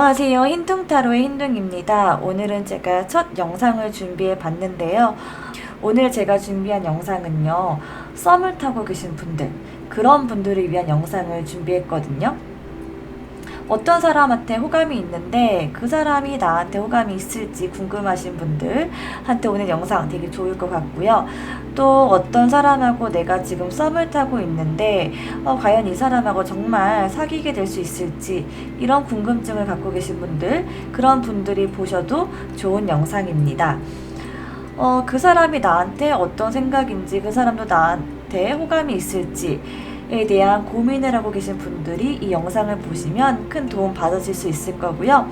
안녕하세요. 흰둥타로의 흰둥입니다. 오늘은 제가 첫 영상을 준비해 봤는데요. 오늘 제가 준비한 영상은요. 썸을 타고 계신 분들, 그런 분들을 위한 영상을 준비했거든요. 어떤 사람한테 호감이 있는데 그 사람이 나한테 호감이 있을지 궁금하신 분들한테 오늘 영상 되게 좋을 것 같고요. 또 어떤 사람하고 내가 지금 썸을 타고 있는데 과연 이 사람하고 정말 사귀게 될 수 있을지 이런 궁금증을 갖고 계신 분들, 그런 분들이 보셔도 좋은 영상입니다. 그 사람이 나한테 어떤 생각인지, 그 사람도 나한테 호감이 있을지에 대한 고민을 하고 계신 분들이 이 영상을 보시면 큰 도움 받으실 수 있을 거고요.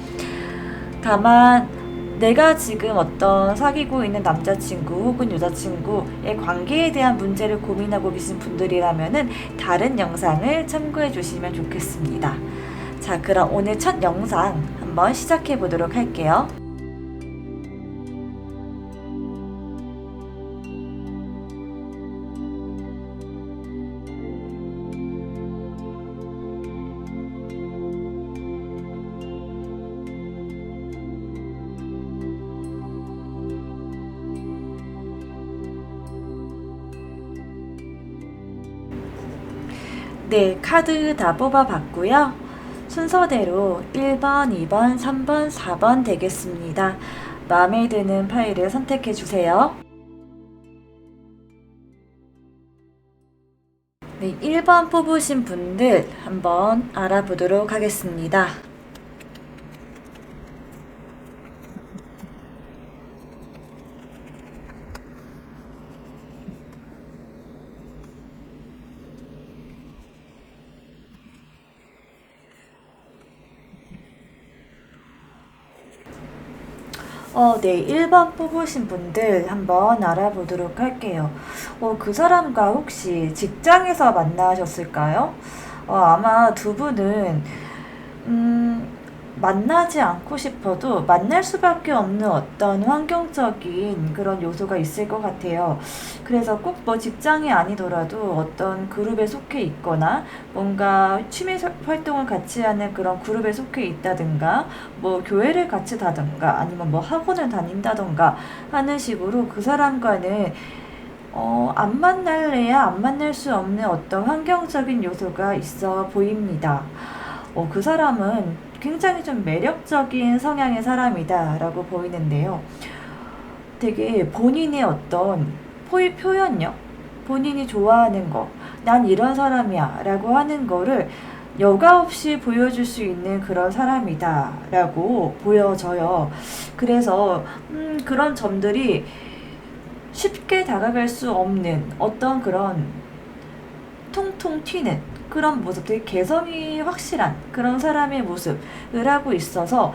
다만 내가 지금 어떤 사귀고 있는 남자친구 혹은 여자친구의 관계에 대한 문제를 고민하고 계신 분들이라면은 다른 영상을 참고해 주시면 좋겠습니다. 자, 그럼 오늘 첫 영상 한번 시작해 보도록 할게요. 네, 카드 다 뽑아봤고요. 순서대로 1번, 2번, 3번, 4번 되겠습니다. 마음에 드는 파일을 선택해 주세요. 네, 1번 뽑으신 분들 한번 알아보도록 하겠습니다. 네, 1번 뽑으신 분들 한번 알아보도록 할게요. 그 사람과 혹시 직장에서 만나셨을까요? 아마 두 분은, 만나지 않고 싶어도 만날 수밖에 없는 어떤 환경적인 그런 요소가 있을 것 같아요. 그래서 꼭 뭐 직장이 아니더라도 어떤 그룹에 속해 있거나 뭔가 취미 활동을 같이 하는 그런 그룹에 속해 있다든가 뭐 교회를 같이 다든가 아니면 뭐 학원을 다닌다든가 하는 식으로 그 사람과는 안 만날래야 안 만날 수 없는 어떤 환경적인 요소가 있어 보입니다. 그 사람은 굉장히 좀 매력적인 성향의 사람이다라고 보이는데요. 되게 본인의 어떤 표현력, 본인이 좋아하는 거, 난 이런 사람이야 라고 하는 거를 여과 없이 보여줄 수 있는 그런 사람이다 라고 보여져요. 그래서 그런 점들이 쉽게 다가갈 수 없는 어떤 그런 통통 튀는 그런 모습, 되게 개성이 확실한 그런 사람의 모습을 하고 있어서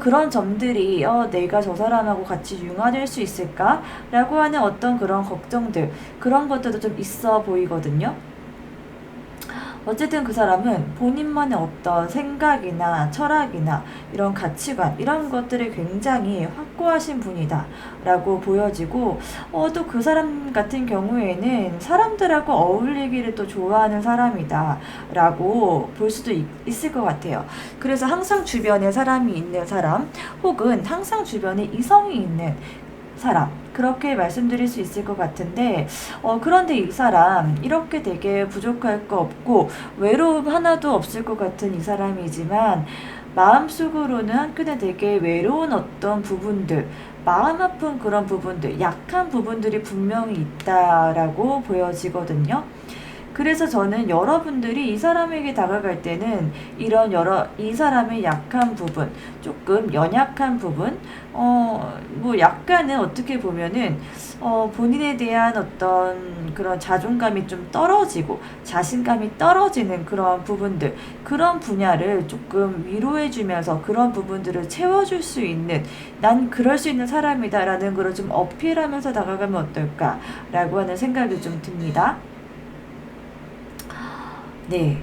그런 점들이 내가 저 사람하고 같이 융화될 수 있을까? 라고 하는 어떤 그런 걱정들, 그런 것들도 좀 있어 보이거든요. 어쨌든 그 사람은 본인만의 어떤 생각이나 철학이나 이런 가치관, 이런 것들이 굉장히 확고하신 분이다 라고 보여지고, 또 그 사람 같은 경우에는 사람들하고 어울리기를 또 좋아하는 사람이다 라고 볼 수도 있을 것 같아요. 그래서 항상 주변에 사람이 있는 사람, 혹은 항상 주변에 이성이 있는 사람, 그렇게 말씀드릴 수 있을 것 같은데, 그런데 이 사람 이렇게 되게 부족할 거 없고 외로움 하나도 없을 것 같은 이 사람이지만 마음속으로는 한켠에 되게 외로운 어떤 부분들, 마음 아픈 그런 부분들, 약한 부분들이 분명히 있다라고 보여지거든요. 그래서 저는 여러분들이 이 사람에게 다가갈 때는 이런 이 사람의 약한 부분, 조금 연약한 부분, 뭐 약간은 어떻게 보면은, 본인에 대한 어떤 그런 자존감이 좀 떨어지고 자신감이 떨어지는 그런 부분들, 그런 분야를 조금 위로해주면서 그런 부분들을 채워줄 수 있는, 난 그럴 수 있는 사람이다라는 걸 좀 어필하면서 다가가면 어떨까라고 하는 생각이 좀 듭니다. 네.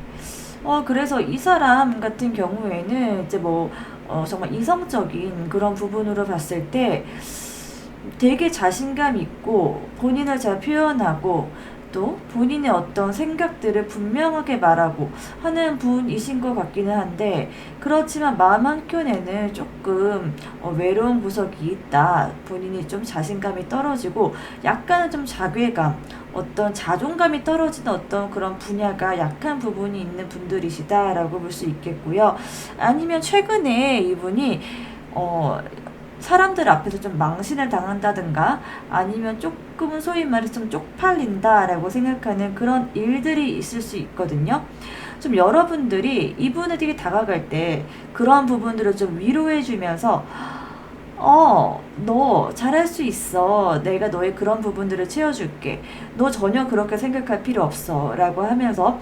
그래서 이 사람 같은 경우에는 이제 뭐, 정말 이성적인 그런 부분으로 봤을 때 되게 자신감 있고 본인을 잘 표현하고 또 본인의 어떤 생각들을 분명하게 말하고 하는 분이신 것 같기는 한데, 그렇지만 마음 한켠에는 조금 외로운 구석이 있다. 본인이 좀 자신감이 떨어지고 약간은 좀 자괴감, 어떤 자존감이 떨어지는 어떤 그런 분야가 약한 부분이 있는 분들이시다라고 볼 수 있겠고요. 아니면 최근에 이분이 어, 사람들 앞에서 좀 망신을 당한다든가, 아니면 조금은 소위 말해서 좀 쪽팔린다라고 생각하는 그런 일들이 있을 수 있거든요. 좀 여러분들이 이분에게 다가갈 때 그런 부분들을 좀 위로해 주면서 너 잘할 수 있어. 내가 너의 그런 부분들을 채워줄게. 너 전혀 그렇게 생각할 필요 없어. 라고 하면서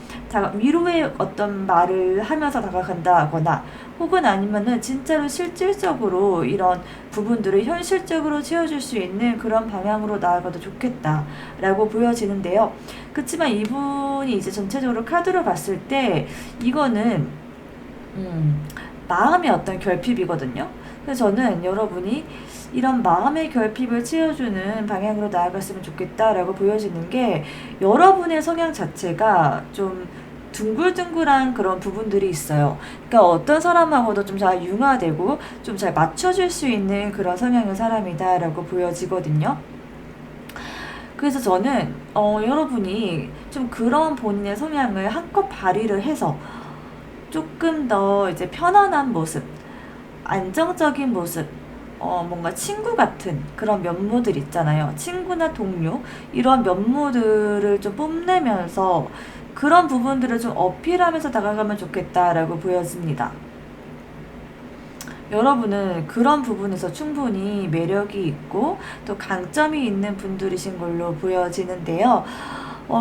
위로의 어떤 말을 하면서 다가간다거나, 혹은 아니면은 진짜로 실질적으로 이런 부분들을 현실적으로 채워줄 수 있는 그런 방향으로 나아가도 좋겠다. 라고 보여지는데요. 그치만 이분이 이제 전체적으로 카드로 봤을 때, 이거는, 마음의 어떤 결핍이거든요. 그래서 저는 여러분이 이런 마음의 결핍을 채워주는 방향으로 나아갔으면 좋겠다라고 보여지는 게, 여러분의 성향 자체가 좀 둥글둥글한 그런 부분들이 있어요. 그러니까 어떤 사람하고도 좀 잘 융화되고 좀 잘 맞춰줄 수 있는 그런 성향의 사람이다라고 보여지거든요. 그래서 저는 여러분이 좀 그런 본인의 성향을 한껏 발휘를 해서 조금 더 이제 편안한 모습, 안정적인 모습, 뭔가 친구 같은 그런 면모들 있잖아요. 친구나 동료, 이런 면모들을 좀 뽐내면서 그런 부분들을 좀 어필하면서 다가가면 좋겠다라고 보여집니다. 여러분은 그런 부분에서 충분히 매력이 있고 또 강점이 있는 분들이신 걸로 보여지는데요.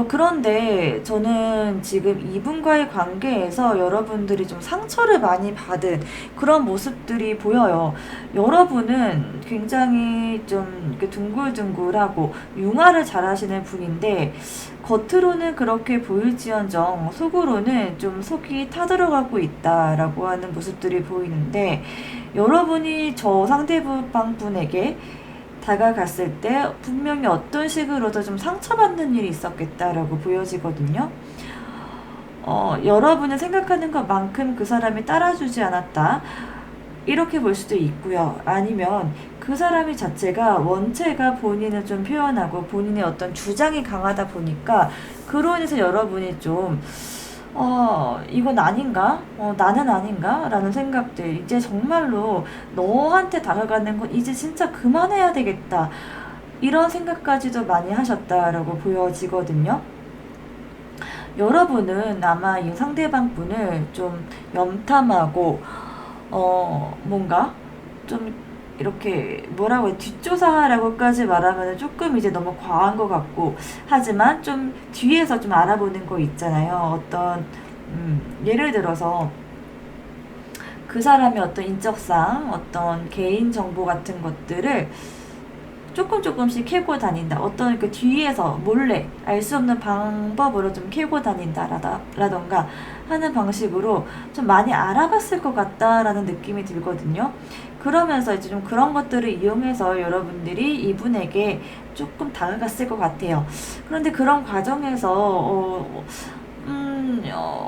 그런데 저는 지금 이분과의 관계에서 여러분들이 좀 상처를 많이 받은 그런 모습들이 보여요. 여러분은 굉장히 좀 이렇게 둥글둥글하고 융화를 잘하시는 분인데, 겉으로는 그렇게 보일지언정 속으로는 좀 속이 타들어가고 있다라고 하는 모습들이 보이는데, 여러분이 저 상대방 분에게 다가갔을 때 분명히 어떤 식으로도 좀 상처받는 일이 있었겠다라고 보여지거든요. 여러분이 생각하는 것만큼 그 사람이 따라주지 않았다, 이렇게 볼 수도 있고요. 아니면 그 사람이 자체가 원체가 본인을 좀 표현하고 본인의 어떤 주장이 강하다 보니까 그로 인해서 여러분이 좀 이건 아닌가? 나는 아닌가? 라는 생각들. 이제 정말로 너한테 다가가는 건 이제 진짜 그만해야 되겠다. 이런 생각까지도 많이 하셨다라고 보여지거든요. 여러분은 아마 이 상대방 분을 좀 염탐하고, 뭔가 좀 이렇게 뭐라고 해, 뒷조사라고까지 말하면 조금 이제 너무 과한 것 같고, 하지만 좀 뒤에서 좀 알아보는 거 있잖아요. 어떤 예를 들어서 그 사람의 어떤 인적사항, 어떤 개인 정보 같은 것들을 조금씩 캐고 다닌다. 어떤 그 뒤에서 몰래 알 수 없는 방법으로 좀 캐고 다닌다라던가 하는 방식으로 좀 많이 알아봤을 것 같다라는 느낌이 들거든요. 그러면서 이제 좀 그런 것들을 이용해서 여러분들이 이분에게 조금 다가갔을 것 같아요. 그런데 그런 과정에서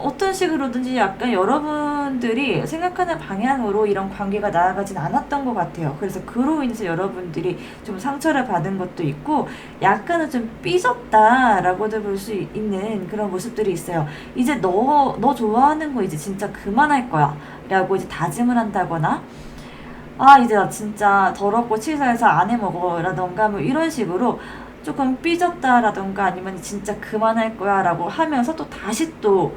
어떤 식으로든지 약간 여러분들이 생각하는 방향으로 이런 관계가 나아가진 않았던 것 같아요. 그래서 그로 인해서 여러분들이 좀 상처를 받은 것도 있고, 약간은 좀 삐졌다라고도 볼 수 있는 그런 모습들이 있어요. 이제 너 좋아하는 거 이제 진짜 그만할 거야. 라고 이제 다짐을 한다거나, 이제 나 진짜 더럽고 치사해서 안 해먹어. 라던가 뭐 이런 식으로 조금 삐졌다라던가, 아니면 진짜 그만할 거야 라고 하면서 또 다시 또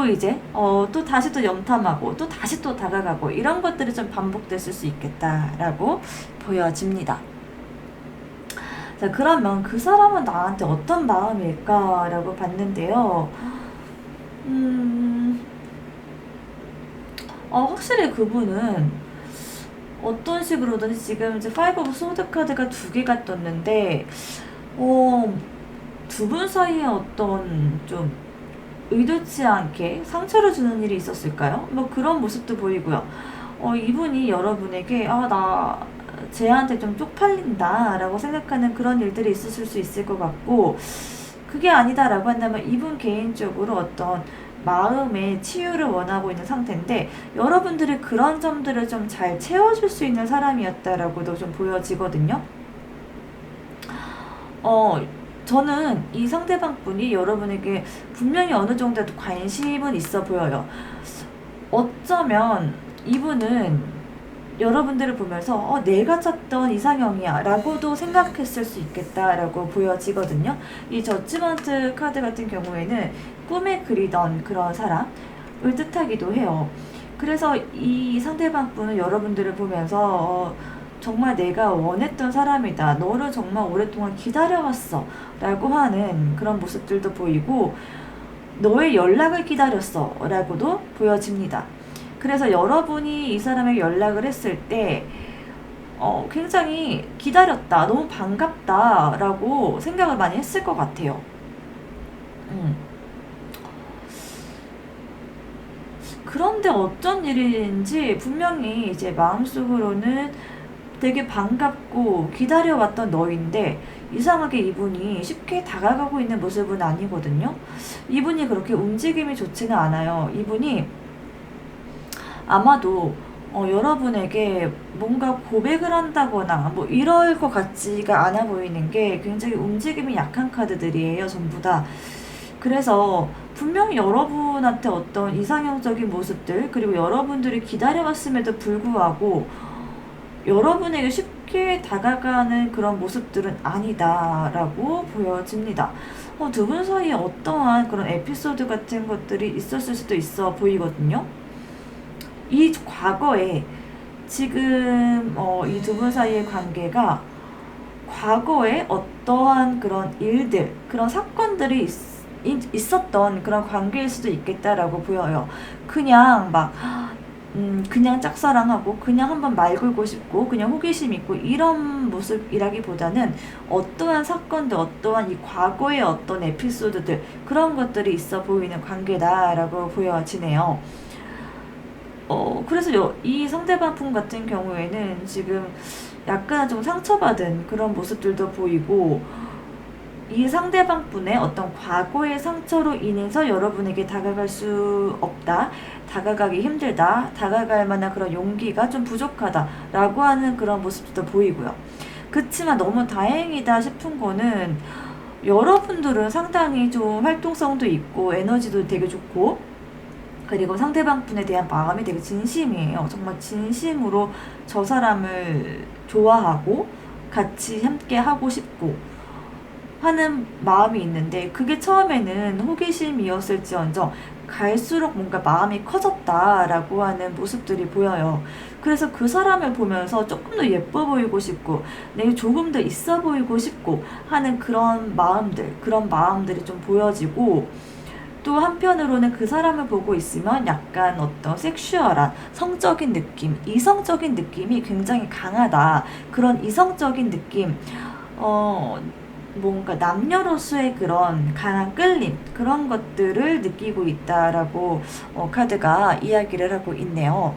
이제 또 다시 또 염탐하고 또 다시 또 다가가고, 이런 것들이 좀 반복됐을 수 있겠다라고 보여집니다. 자, 그러면 그 사람은 나한테 어떤 마음일까라고 봤는데요. 확실히 그분은 어떤 식으로든지, 지금 이제 파이브 오브 소드 카드가 두 개가 떴는데, 두 분 사이에 어떤 좀 의도치 않게 상처를 주는 일이 있었을까요? 뭐 그런 모습도 보이고요. 이분이 여러분에게 나 쟤한테 좀 쪽팔린다 라고 생각하는 그런 일들이 있으실 수 있을 것 같고, 그게 아니다라고 한다면 이분 개인적으로 어떤 마음의 치유를 원하고 있는 상태인데 여러분들이 그런 점들을 좀 잘 채워줄 수 있는 사람이었다라고도 좀 보여지거든요. 어, 저는 이 상대방 분이 여러분에게 분명히 어느 정도의 관심은 있어 보여요. 어쩌면 이분은 여러분들을 보면서 내가 찾던 이상형이야 라고도 생각했을 수 있겠다라고 보여지거든요. 이 저지먼트 카드 같은 경우에는 꿈에 그리던 그런 사람을 뜻하기도 해요. 그래서 이 상대방 분은 여러분들을 보면서 정말 내가 원했던 사람이다. 너를 정말 오랫동안 기다려왔어. 라고 하는 그런 모습들도 보이고 너의 연락을 기다렸어. 라고도 보여집니다. 그래서 여러분이 이 사람에게 연락을 했을 때 굉장히 기다렸다. 너무 반갑다. 라고 생각을 많이 했을 것 같아요. 그런데 어쩐 일인지 분명히 이제 마음속으로는 되게 반갑고 기다려왔던 너인데 이상하게 이분이 쉽게 다가가고 있는 모습은 아니거든요. 이분이 그렇게 움직임이 좋지는 않아요. 이분이 아마도 여러분에게 뭔가 고백을 한다거나 뭐 이럴 것 같지가 않아 보이는 게 굉장히 움직임이 약한 카드들이에요. 전부 다. 그래서 분명히 여러분한테 어떤 이상형적인 모습들 그리고 여러분들이 기다려왔음에도 불구하고 여러분에게 쉽게 다가가는 그런 모습들은 아니다라고 보여집니다. 두 분 사이에 어떠한 그런 에피소드 같은 것들이 있었을 수도 있어 보이거든요. 이 과거에 지금 이 두 분 사이의 관계가 과거에 어떠한 그런 일들, 그런 사건들이 있었던 그런 관계일 수도 있겠다라고 보여요. 그냥 막 그냥 짝사랑하고 그냥 한번 말 걸고 싶고 그냥 호기심 있고 이런 모습이라기보다는 어떠한 사건들 어떠한 이 과거의 어떤 에피소드들 그런 것들이 있어 보이는 관계다라고 보여지네요. 그래서 이 상대방 분 같은 경우에는 지금 약간 좀 상처받은 그런 모습들도 보이고 이 상대방 분의 어떤 과거의 상처로 인해서 여러분에게 다가갈 수 없다, 다가가기 힘들다, 다가갈 만한 그런 용기가 좀 부족하다 라고 하는 그런 모습도 보이고요. 그치만 너무 다행이다 싶은 거는 여러분들은 상당히 좀 활동성도 있고 에너지도 되게 좋고 그리고 상대방 분에 대한 마음이 되게 진심이에요. 정말 진심으로 저 사람을 좋아하고 같이 함께 하고 싶고 하는 마음이 있는데 그게 처음에는 호기심이었을지언정 갈수록 뭔가 마음이 커졌다라고 하는 모습들이 보여요. 그래서 그 사람을 보면서 조금 더 예뻐 보이고 싶고 내가 조금 더 있어 보이고 싶고 하는 그런 마음들이 좀 보여지고 또 한편으로는 그 사람을 보고 있으면 약간 어떤 섹슈얼한 성적인 느낌, 이성적인 느낌이 굉장히 강하다. 그런 이성적인 느낌, 뭔가 남녀로서의 그런 강한 끌림, 그런 것들을 느끼고 있다라고 카드가 이야기를 하고 있네요.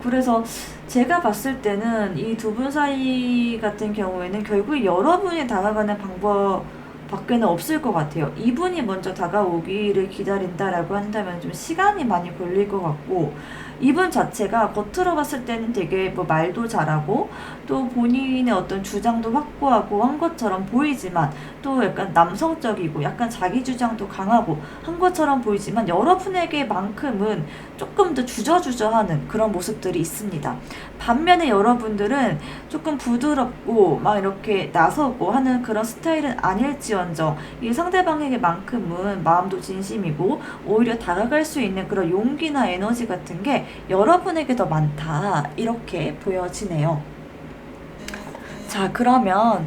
그래서 제가 봤을 때는 이 두 분 사이 같은 경우에는 결국 여러분이 다가가는 방법 밖에는 없을 것 같아요. 이분이 먼저 다가오기를 기다린다라고 한다면 좀 시간이 많이 걸릴 것 같고 이분 자체가 겉으로 봤을 때는 되게 뭐 말도 잘하고 또 본인의 어떤 주장도 확고하고 한 것처럼 보이지만 또 약간 남성적이고 약간 자기 주장도 강하고 한 것처럼 보이지만 여러분에게만큼은 조금 더 주저주저하는 그런 모습들이 있습니다. 반면에 여러분들은 조금 부드럽고 막 이렇게 나서고 하는 그런 스타일은 아닐지언정 이 상대방에게만큼은 마음도 진심이고 오히려 다가갈 수 있는 그런 용기나 에너지 같은 게 여러분에게 더 많다 이렇게 보여지네요. 자, 그러면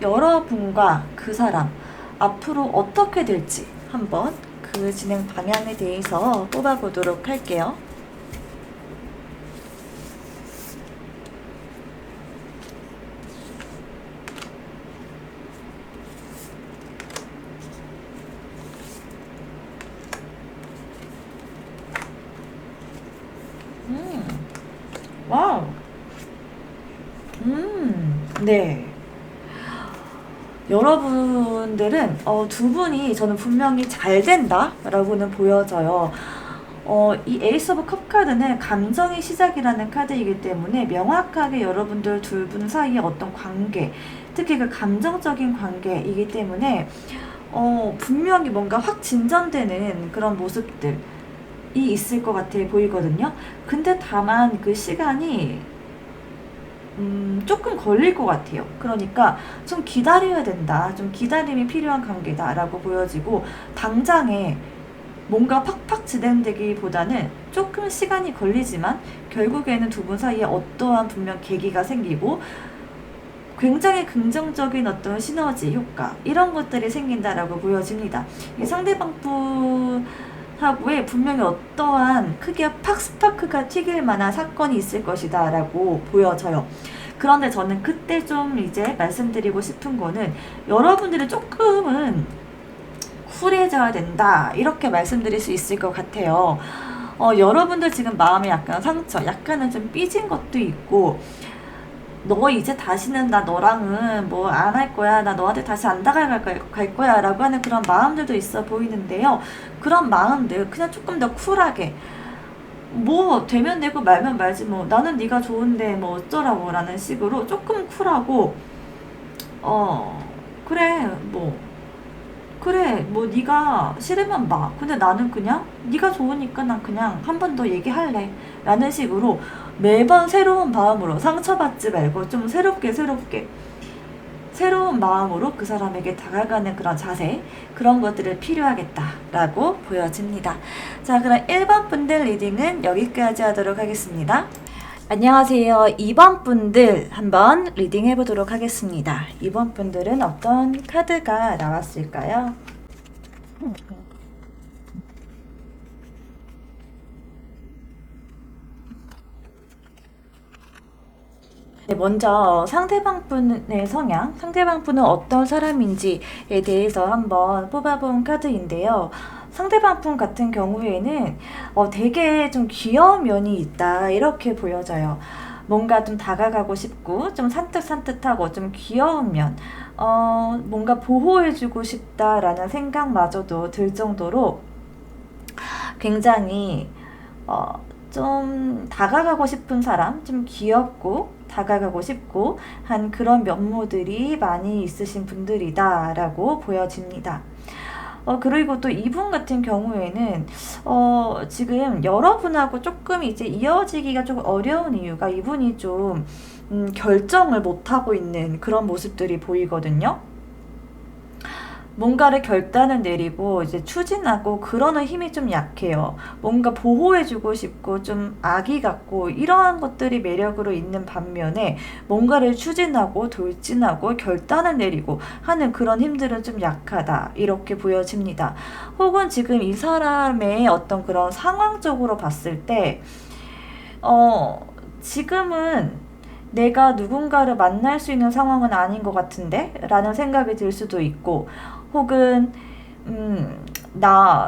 여러분과 그 사람 앞으로 어떻게 될지 한번 그 진행 방향에 대해서 뽑아보도록 할게요. 와우. 네. 여러분들은 두 분이 저는 분명히 잘 된다라고는 보여져요. 이 에이스 오브 컵 카드는 감정의 시작이라는 카드이기 때문에 명확하게 여러분들 둘 분 사이의 어떤 관계, 특히 그 감정적인 관계이기 때문에 분명히 뭔가 확 진전되는 그런 모습들이 있을 것 같아 보이거든요. 근데 다만 그 시간이 조금 걸릴 것 같아요. 그러니까 좀 기다려야 된다. 좀 기다림이 필요한 관계다라고 보여지고, 당장에 뭔가 팍팍 진행되기보다는 조금 시간이 걸리지만 결국에는 두 분 사이에 어떠한 분명 계기가 생기고 굉장히 긍정적인 어떤 시너지 효과, 이런 것들이 생긴다라고 보여집니다. 이 상대방 분하고의 분명히 어떠한 크게 팍 스파크가 튀길 만한 사건이 있을 것이다 라고 보여져요. 그런데 저는 그때 좀 이제 말씀드리고 싶은 거는, 여러분들이 조금은 쿨해져야 된다, 이렇게 말씀드릴 수 있을 것 같아요. 여러분들 지금 마음에 약간 상처, 약간은 좀 삐진 것도 있고, 너 이제 다시는 나 너랑은 뭐 안 할 거야, 나 너한테 다시 안 다가갈 거야 라고 하는 그런 마음들도 있어 보이는데요. 그런 마음들 그냥 조금 더 쿨하게, 뭐 되면 되고 말면 말지, 뭐 나는 네가 좋은데 뭐 어쩌라고 라는 식으로 조금 쿨하고, 그래 뭐 그래 뭐 네가 싫으면 마, 근데 나는 그냥 네가 좋으니까 난 그냥 한 번 더 얘기할래 라는 식으로 매번 새로운 마음으로, 상처받지 말고 좀 새롭게 새로운 마음으로 그 사람에게 다가가는 그런 자세, 그런 것들이 필요하겠다라고 보여집니다. 자, 그럼 1번 분들 리딩은 여기까지 하도록 하겠습니다. 안녕하세요. 2번 분들 한번 리딩 해보도록 하겠습니다. 2번 분들은 어떤 카드가 나왔을까요? 네, 먼저 상대방 분의 성향, 상대방 분은 어떤 사람인지에 대해서 한번 뽑아본 카드인데요. 상대방 분 같은 경우에는 되게 좀 귀여운 면이 있다, 이렇게 보여져요. 뭔가 좀 다가가고 싶고 좀 산뜻산뜻하고 좀 귀여운 면, 뭔가 보호해주고 싶다라는 생각마저도 들 정도로 굉장히 좀 다가가고 싶은 사람, 좀 귀엽고 다가가고 싶고 한 그런 면모들이 많이 있으신 분들이다라고 보여집니다. 그리고 또 이분 같은 경우에는 지금 여러분하고 조금 이제 이어지기가 좀 어려운 이유가, 이분이 좀 결정을 못하고 있는 그런 모습들이 보이거든요. 뭔가를 결단을 내리고 이제 추진하고 그러는 힘이 좀 약해요. 뭔가 보호해주고 싶고 좀 아기 같고 이러한 것들이 매력으로 있는 반면에, 뭔가를 추진하고 돌진하고 결단을 내리고 하는 그런 힘들은 좀 약하다, 이렇게 보여집니다. 혹은 지금 이 사람의 어떤 그런 상황적으로 봤을 때 지금은 내가 누군가를 만날 수 있는 상황은 아닌 것 같은데? 라는 생각이 들 수도 있고, 혹은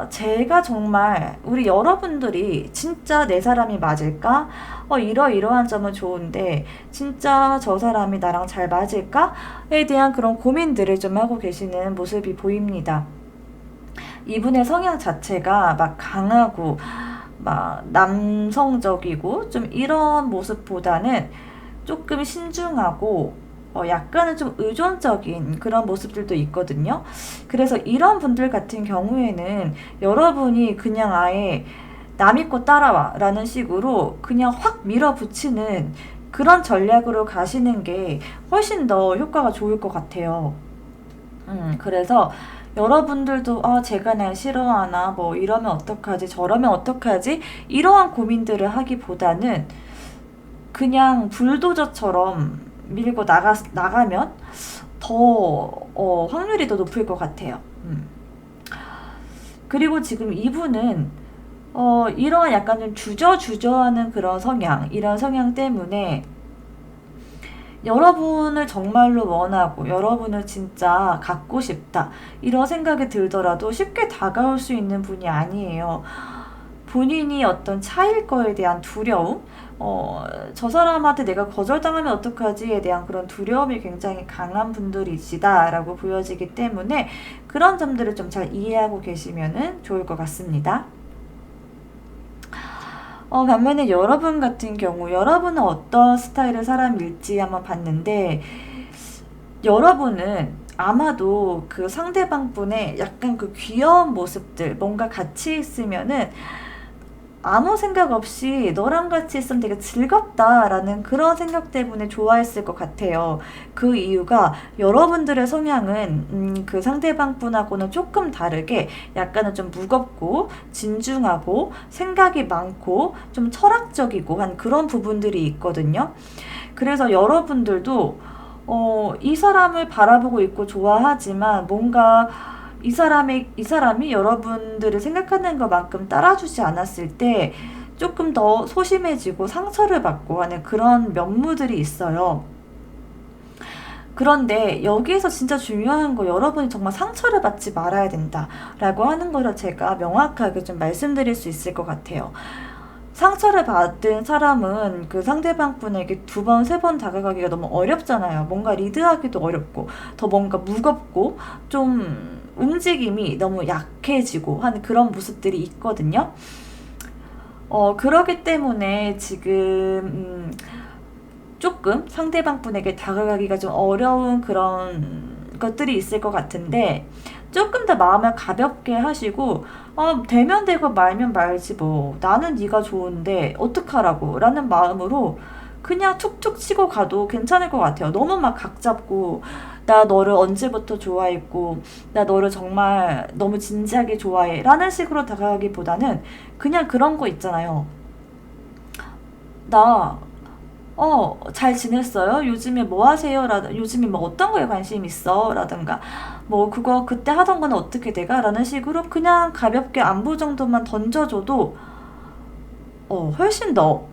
제가 정말, 우리 여러분들이 진짜 내 사람이 맞을까? 이러이러한 점은 좋은데 진짜 저 사람이 나랑 잘 맞을까?에 대한 그런 고민들을 좀 하고 계시는 모습이 보입니다. 이분의 성향 자체가 막 강하고 막 남성적이고 좀 이런 모습보다는 조금 신중하고 약간은 좀 의존적인 그런 모습들도 있거든요. 그래서 이런 분들 같은 경우에는 여러분이 그냥 아예 나 믿고 따라와 라는 식으로 그냥 확 밀어붙이는 그런 전략으로 가시는 게 훨씬 더 효과가 좋을 것 같아요. 그래서 여러분들도 제가 날 싫어하나, 뭐 이러면 어떡하지, 저러면 어떡하지, 이러한 고민들을 하기보다는 그냥 불도저처럼 밀고 나가면 더 확률이 더 높을 것 같아요. 그리고 지금 이분은 이러한 약간 좀 주저주저하는 그런 성향, 이런 성향 때문에 여러분을 정말로 원하고 여러분을 진짜 갖고 싶다, 이런 생각이 들더라도 쉽게 다가올 수 있는 분이 아니에요. 본인이 어떤 차일 거에 대한 두려움, 저 사람한테 내가 거절당하면 어떡하지에 대한 그런 두려움이 굉장히 강한 분들이시다라고 보여지기 때문에 그런 점들을 좀 잘 이해하고 계시면은 좋을 것 같습니다. 반면에 여러분 같은 경우, 여러분은 어떤 스타일의 사람일지 한번 봤는데, 여러분은 아마도 그 상대방 분의 약간 그 귀여운 모습들, 뭔가 같이 있으면은 아무 생각 없이 너랑 같이 있으면 되게 즐겁다라는 그런 생각 때문에 좋아했을 것 같아요. 그 이유가 여러분들의 성향은 그 상대방 분하고는 조금 다르게 약간은 좀 무겁고 진중하고 생각이 많고 좀 철학적이고 한 그런 부분들이 있거든요. 그래서 여러분들도 이 사람을 바라보고 있고 좋아하지만 뭔가 이 사람이 여러분들을 생각하는 것만큼 따라주지 않았을 때 조금 더 소심해지고 상처를 받고 하는 그런 면모들이 있어요. 그런데 여기에서 진짜 중요한 거, 여러분이 정말 상처를 받지 말아야 된다라고 하는 거를 제가 명확하게 좀 말씀드릴 수 있을 것 같아요. 상처를 받은 사람은 그 상대방 분에게 두 번, 세 번 다가가기가 너무 어렵잖아요. 뭔가 리드하기도 어렵고, 더 뭔가 무겁고, 좀 움직임이 너무 약해지고 하는 그런 모습들이 있거든요. 그러기 때문에 지금, 조금 상대방 분에게 다가가기가 좀 어려운 그런 것들이 있을 것 같은데, 조금 더 마음을 가볍게 하시고, 되면 되고 말면 말지 뭐 나는 네가 좋은데 어떡하라고 라는 마음으로 그냥 툭툭 치고 가도 괜찮을 것 같아요. 너무 막 각 잡고 나 너를 언제부터 좋아했고 나 너를 정말 너무 진지하게 좋아해 라는 식으로 다가가기보다는 그냥 그런 거 있잖아요. 나 잘 지냈어요? 요즘에 뭐 하세요? 요즘에 뭐 어떤 거에 관심 있어? 라든가, 뭐, 그거 그때 하던 거는 어떻게 돼가? 라는 식으로 그냥 가볍게 안부 정도만 던져줘도, 훨씬 더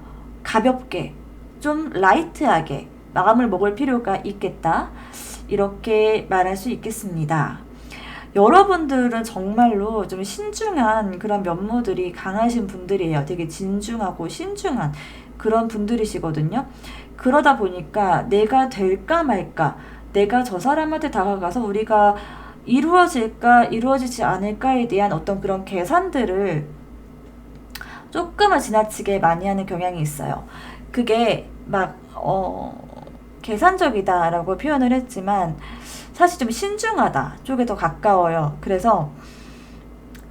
가볍게, 좀 라이트하게 마음을 먹을 필요가 있겠다. 이렇게 말할 수 있겠습니다. 여러분들은 정말로 좀 신중한 그런 면모들이 강하신 분들이에요. 되게 진중하고 신중한 그런 분들이시거든요. 그러다 보니까 내가 될까 말까, 내가 저 사람한테 다가가서 우리가 이루어질까, 이루어지지 않을까에 대한 어떤 그런 계산들을 조금은 지나치게 많이 하는 경향이 있어요. 그게 막, 계산적이다라고 표현을 했지만, 사실 좀 신중하다 쪽에 더 가까워요. 그래서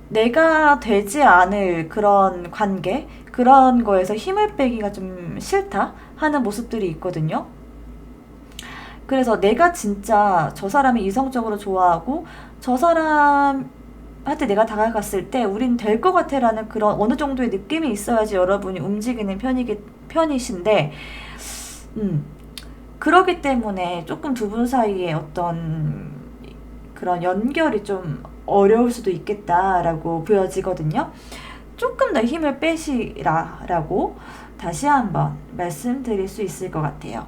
내가 되지 않을 그런 관계, 그런 거에서 힘을 빼기가 좀 싫다 하는 모습들이 있거든요. 그래서 내가 진짜 저 사람이 이성적으로 좋아하고 저 사람한테 내가 다가갔을 때 우린 될 것 같아라는 그런 어느 정도의 느낌이 있어야지 여러분이 움직이는 편이신데, 음, 그러기 때문에 조금 두 분 사이에 어떤 그런 연결이 좀 어려울 수도 있겠다라고 보여지거든요. 조금 더 힘을 빼시라라고 다시 한번 말씀드릴 수 있을 것 같아요.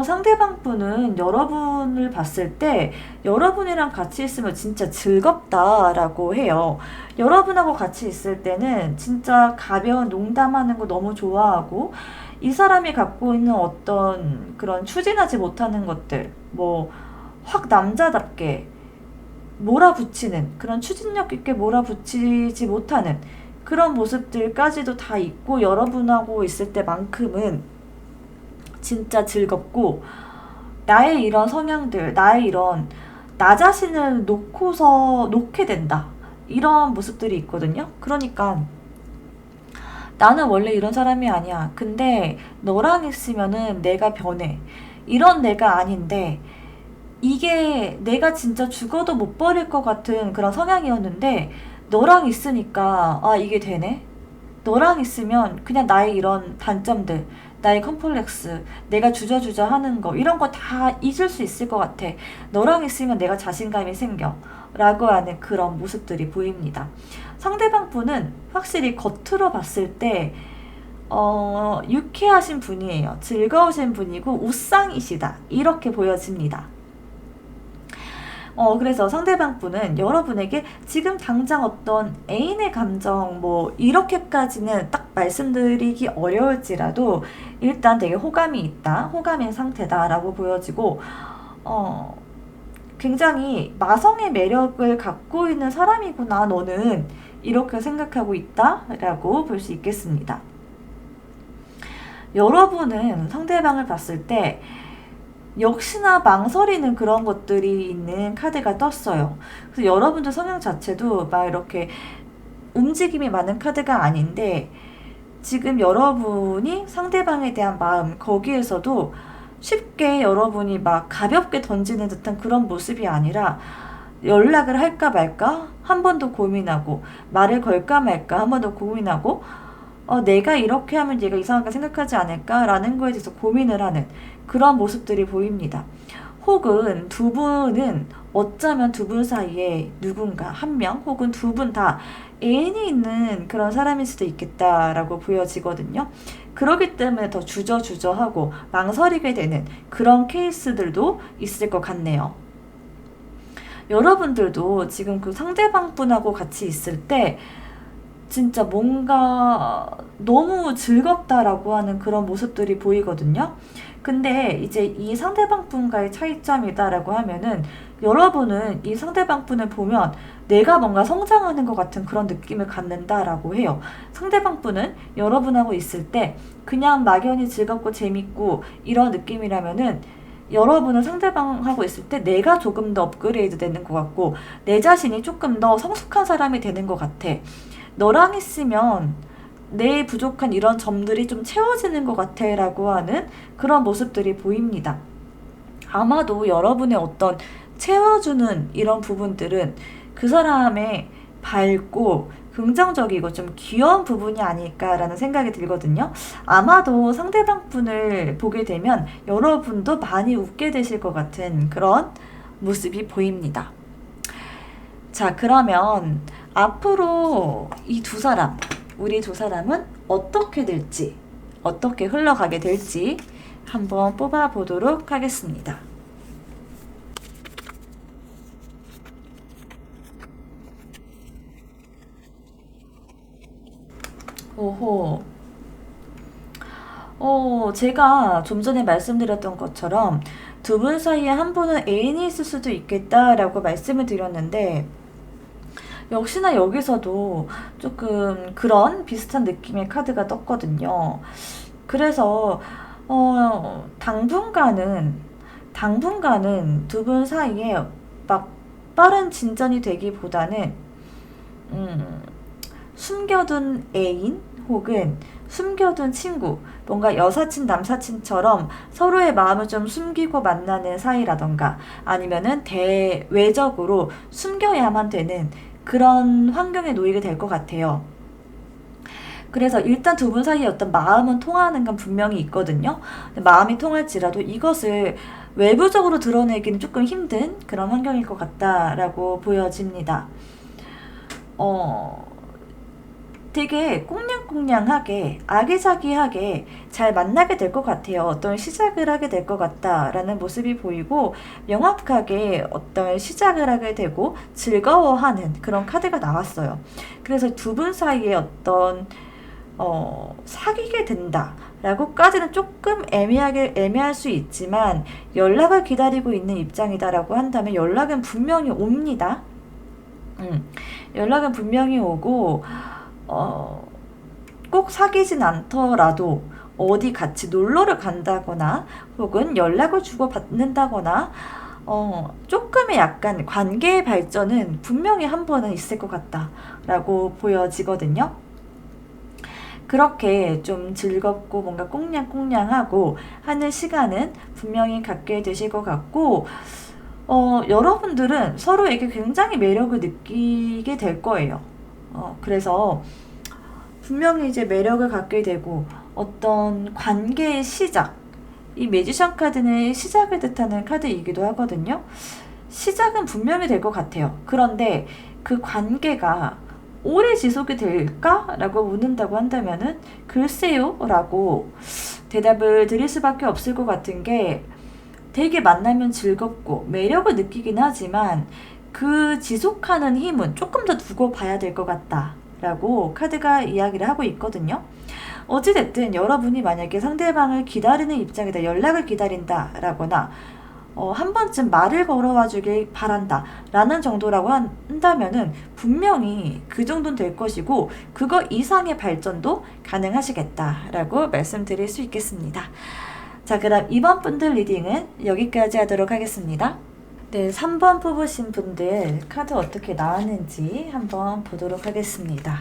상대방 분은 여러분을 봤을 때 여러분이랑 같이 있으면 진짜 즐겁다라고 해요. 여러분하고 같이 있을 때는 진짜 가벼운 농담하는 거 너무 좋아하고 이 사람이 갖고 있는 어떤 그런 추진하지 못하는 것들, 뭐 확 남자답게 몰아붙이는 그런 추진력 있게 몰아붙이지 못하는 그런 모습들까지도 다 있고 여러분하고 있을 때만큼은 진짜 즐겁고 나의 이런 성향들, 나의 이런 나 자신을 놓게 된다. 이런 모습들이 있거든요. 그러니까 나는 원래 이런 사람이 아니야. 근데 너랑 있으면은 내가 변해. 이런 내가 아닌데 이게 내가 진짜 죽어도 못 버릴 것 같은 그런 성향이었는데 너랑 있으니까 이게 되네. 너랑 있으면 그냥 나의 이런 단점들, 나의 컴플렉스, 내가 주저주저 하는 거 이런 거 다 잊을 수 있을 것 같아. 너랑 있으면 내가 자신감이 생겨. 라고 하는 그런 모습들이 보입니다. 상대방 분은 확실히 겉으로 봤을 때 유쾌하신 분이에요. 즐거우신 분이고 웃상이시다. 이렇게 보여집니다. 그래서 상대방 분은 여러분에게 지금 당장 어떤 애인의 감정 뭐 이렇게까지는 딱 말씀드리기 어려울지라도 일단 되게 호감이 있다, 호감인 상태다라고 보여지고 어, 굉장히 마성의 매력을 갖고 있는 사람이구나 너는, 이렇게 생각하고 있다라고 볼 수 있겠습니다. 여러분은 상대방을 봤을 때 역시나 망설이는 그런 것들이 있는 카드가 떴어요. 그래서 여러분들 성향 자체도 막 이렇게 움직임이 많은 카드가 아닌데, 지금 여러분이 상대방에 대한 마음, 거기에서도 쉽게 여러분이 막 가볍게 던지는 듯한 그런 모습이 아니라 연락을 할까 말까 한 번 더 고민하고, 말을 걸까 말까 한 번 더 고민하고, 내가 이렇게 하면 얘가 이상하게 생각하지 않을까라는 거에 대해서 고민을 하는 그런 모습들이 보입니다. 혹은 두 분은 어쩌면 두 분 사이에 누군가 한 명 혹은 두 분 다 애인이 있는 그런 사람일 수도 있겠다라고 보여지거든요. 그렇기 때문에 더 주저주저하고 망설이게 되는 그런 케이스들도 있을 것 같네요. 여러분들도 지금 그 상대방 분하고 같이 있을 때 진짜 뭔가 너무 즐겁다라고 하는 그런 모습들이 보이거든요. 근데 이제 이 상대방 분과의 차이점이다라고 하면은, 여러분은 이 상대방 분을 보면 내가 뭔가 성장하는 것 같은 그런 느낌을 갖는다라고 해요. 상대방 분은 여러분하고 있을 때 그냥 막연히 즐겁고 재밌고 이런 느낌이라면은, 여러분은 상대방하고 있을 때 내가 조금 더 업그레이드 되는 것 같고 내 자신이 조금 더 성숙한 사람이 되는 것 같아. 너랑 있으면 내 부족한 이런 점들이 좀 채워지는 것 같아 라고 하는 그런 모습들이 보입니다. 아마도 여러분의 어떤 채워주는 이런 부분들은 그 사람의 밝고 긍정적이고 좀 귀여운 부분이 아닐까라는 생각이 들거든요. 아마도 상대방 분을 보게 되면 여러분도 많이 웃게 되실 것 같은 그런 모습이 보입니다. 자, 그러면 앞으로 이 두 사람, 우리 두 사람은 어떻게 될지, 어떻게 흘러가게 될지 한번 뽑아보도록 하겠습니다. 오호. 제가 좀 전에 말씀드렸던 것처럼 두 분 사이에 한 분은 애인이 있을 수도 있겠다라고 말씀을 드렸는데, 역시나 여기서도 조금 그런 비슷한 느낌의 카드가 떴거든요. 그래서 당분간은 두 분 사이에 막 빠른 진전이 되기보다는 음, 숨겨둔 애인 혹은 숨겨둔 친구, 뭔가 여사친 남사친처럼 서로의 마음을 좀 숨기고 만나는 사이라던가, 아니면은 대외적으로 숨겨야만 되는 그런 환경에 놓이게 될 것 같아요. 그래서 일단 두 분 사이에 어떤 마음은 통하는 건 분명히 있거든요. 마음이 통할지라도 이것을 외부적으로 드러내기는 조금 힘든 그런 환경일 것 같다라고 보여집니다. 되게 꽁냥꽁냥하게 아기자기하게 잘 만나게 될 것 같아요. 어떤 시작을 하게 될 것 같다라는 모습이 보이고, 명확하게 어떤 시작을 하게 되고 즐거워하는 그런 카드가 나왔어요. 그래서 두 분 사이에 어떤 사귀게 된다 라고까지는 조금 애매할 수 있지만, 연락을 기다리고 있는 입장이다라고 한다면 연락은 분명히 옵니다. 연락은 분명히 오고, 꼭 사귀진 않더라도 어디 같이 놀러를 간다거나 혹은 연락을 주고받는다거나 조금의 약간 관계의 발전은 분명히 한 번은 있을 것 같다라고 보여지거든요. 그렇게 좀 즐겁고 뭔가 꽁냥꽁냥하고 하는 시간은 분명히 갖게 되실 것 같고, 여러분들은 서로에게 굉장히 매력을 느끼게 될 거예요. 그래서 분명히 이제 매력을 갖게 되고 어떤 관계의 시작, 이 매지션 카드는 시작을 뜻하는 카드이기도 하거든요. 시작은 분명히 될 것 같아요. 그런데 그 관계가 오래 지속이 될까라고 묻는다고 한다면은 글쎄요 라고 대답을 드릴 수밖에 없을 것 같은 게, 되게 만나면 즐겁고 매력을 느끼긴 하지만 그 지속하는 힘은 조금 더 두고 봐야 될 것 같다 라고 카드가 이야기를 하고 있거든요. 어찌됐든 여러분이 만약에 상대방을 기다리는 입장이다, 연락을 기다린다 라거나 한 번쯤 말을 걸어와 주길 바란다 라는 정도라고 한다면은 분명히 그 정도는 될 것이고 그거 이상의 발전도 가능하시겠다 라고 말씀드릴 수 있겠습니다. 자, 그럼 이번 분들 리딩은 여기까지 하도록 하겠습니다. 네, 3번 뽑으신 분들 카드 어떻게 나왔는지 한번 보도록 하겠습니다.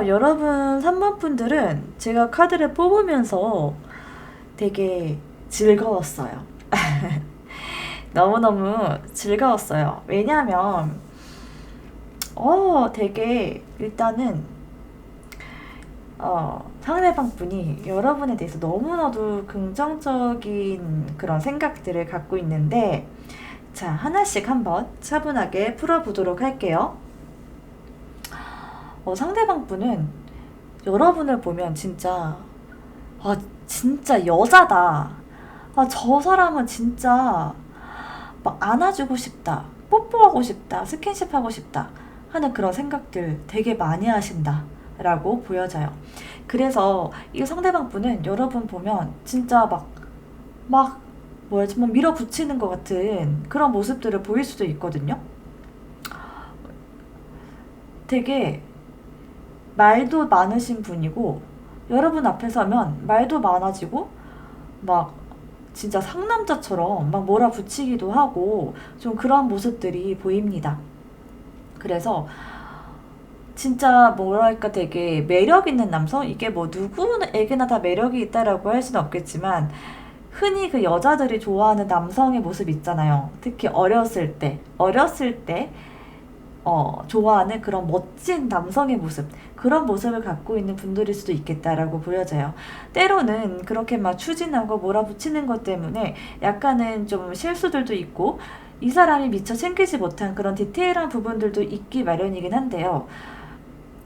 여러분 3번 분들은 제가 카드를 뽑으면서 되게 즐거웠어요. 너무너무 즐거웠어요. 왜냐면 되게 일단은 상대방 분이 여러분에 대해서 너무나도 긍정적인 그런 생각들을 갖고 있는데, 자, 하나씩 한번 차분하게 풀어보도록 할게요. 상대방 분은 여러분을 보면 진짜 진짜 여자다, 저 사람은 진짜 막 안아주고 싶다, 뽀뽀하고 싶다, 스킨십하고 싶다 하는 그런 생각들 되게 많이 하신다 라고 보여져요. 그래서 이 상대방 분은 여러분 보면 진짜 막 밀어붙이는 것 같은 그런 모습들을 보일 수도 있거든요. 되게 말도 많으신 분이고 여러분 앞에 서면 말도 많아지고 막 진짜 상남자처럼 막 몰아붙이기도 하고 좀 그런 모습들이 보입니다. 그래서 진짜 뭐랄까 되게 매력 있는 남성? 이게 뭐 누구에게나 다 매력이 있다라고 할 수는 없겠지만 흔히 그 여자들이 좋아하는 남성의 모습 있잖아요. 특히 어렸을 때 좋아하는 그런 멋진 남성의 모습, 그런 모습을 갖고 있는 분들일 수도 있겠다라고 보여져요. 때로는 그렇게 막 추진하고 몰아붙이는 것 때문에 약간은 좀 실수들도 있고 이 사람이 미처 챙기지 못한 그런 디테일한 부분들도 있기 마련이긴 한데요.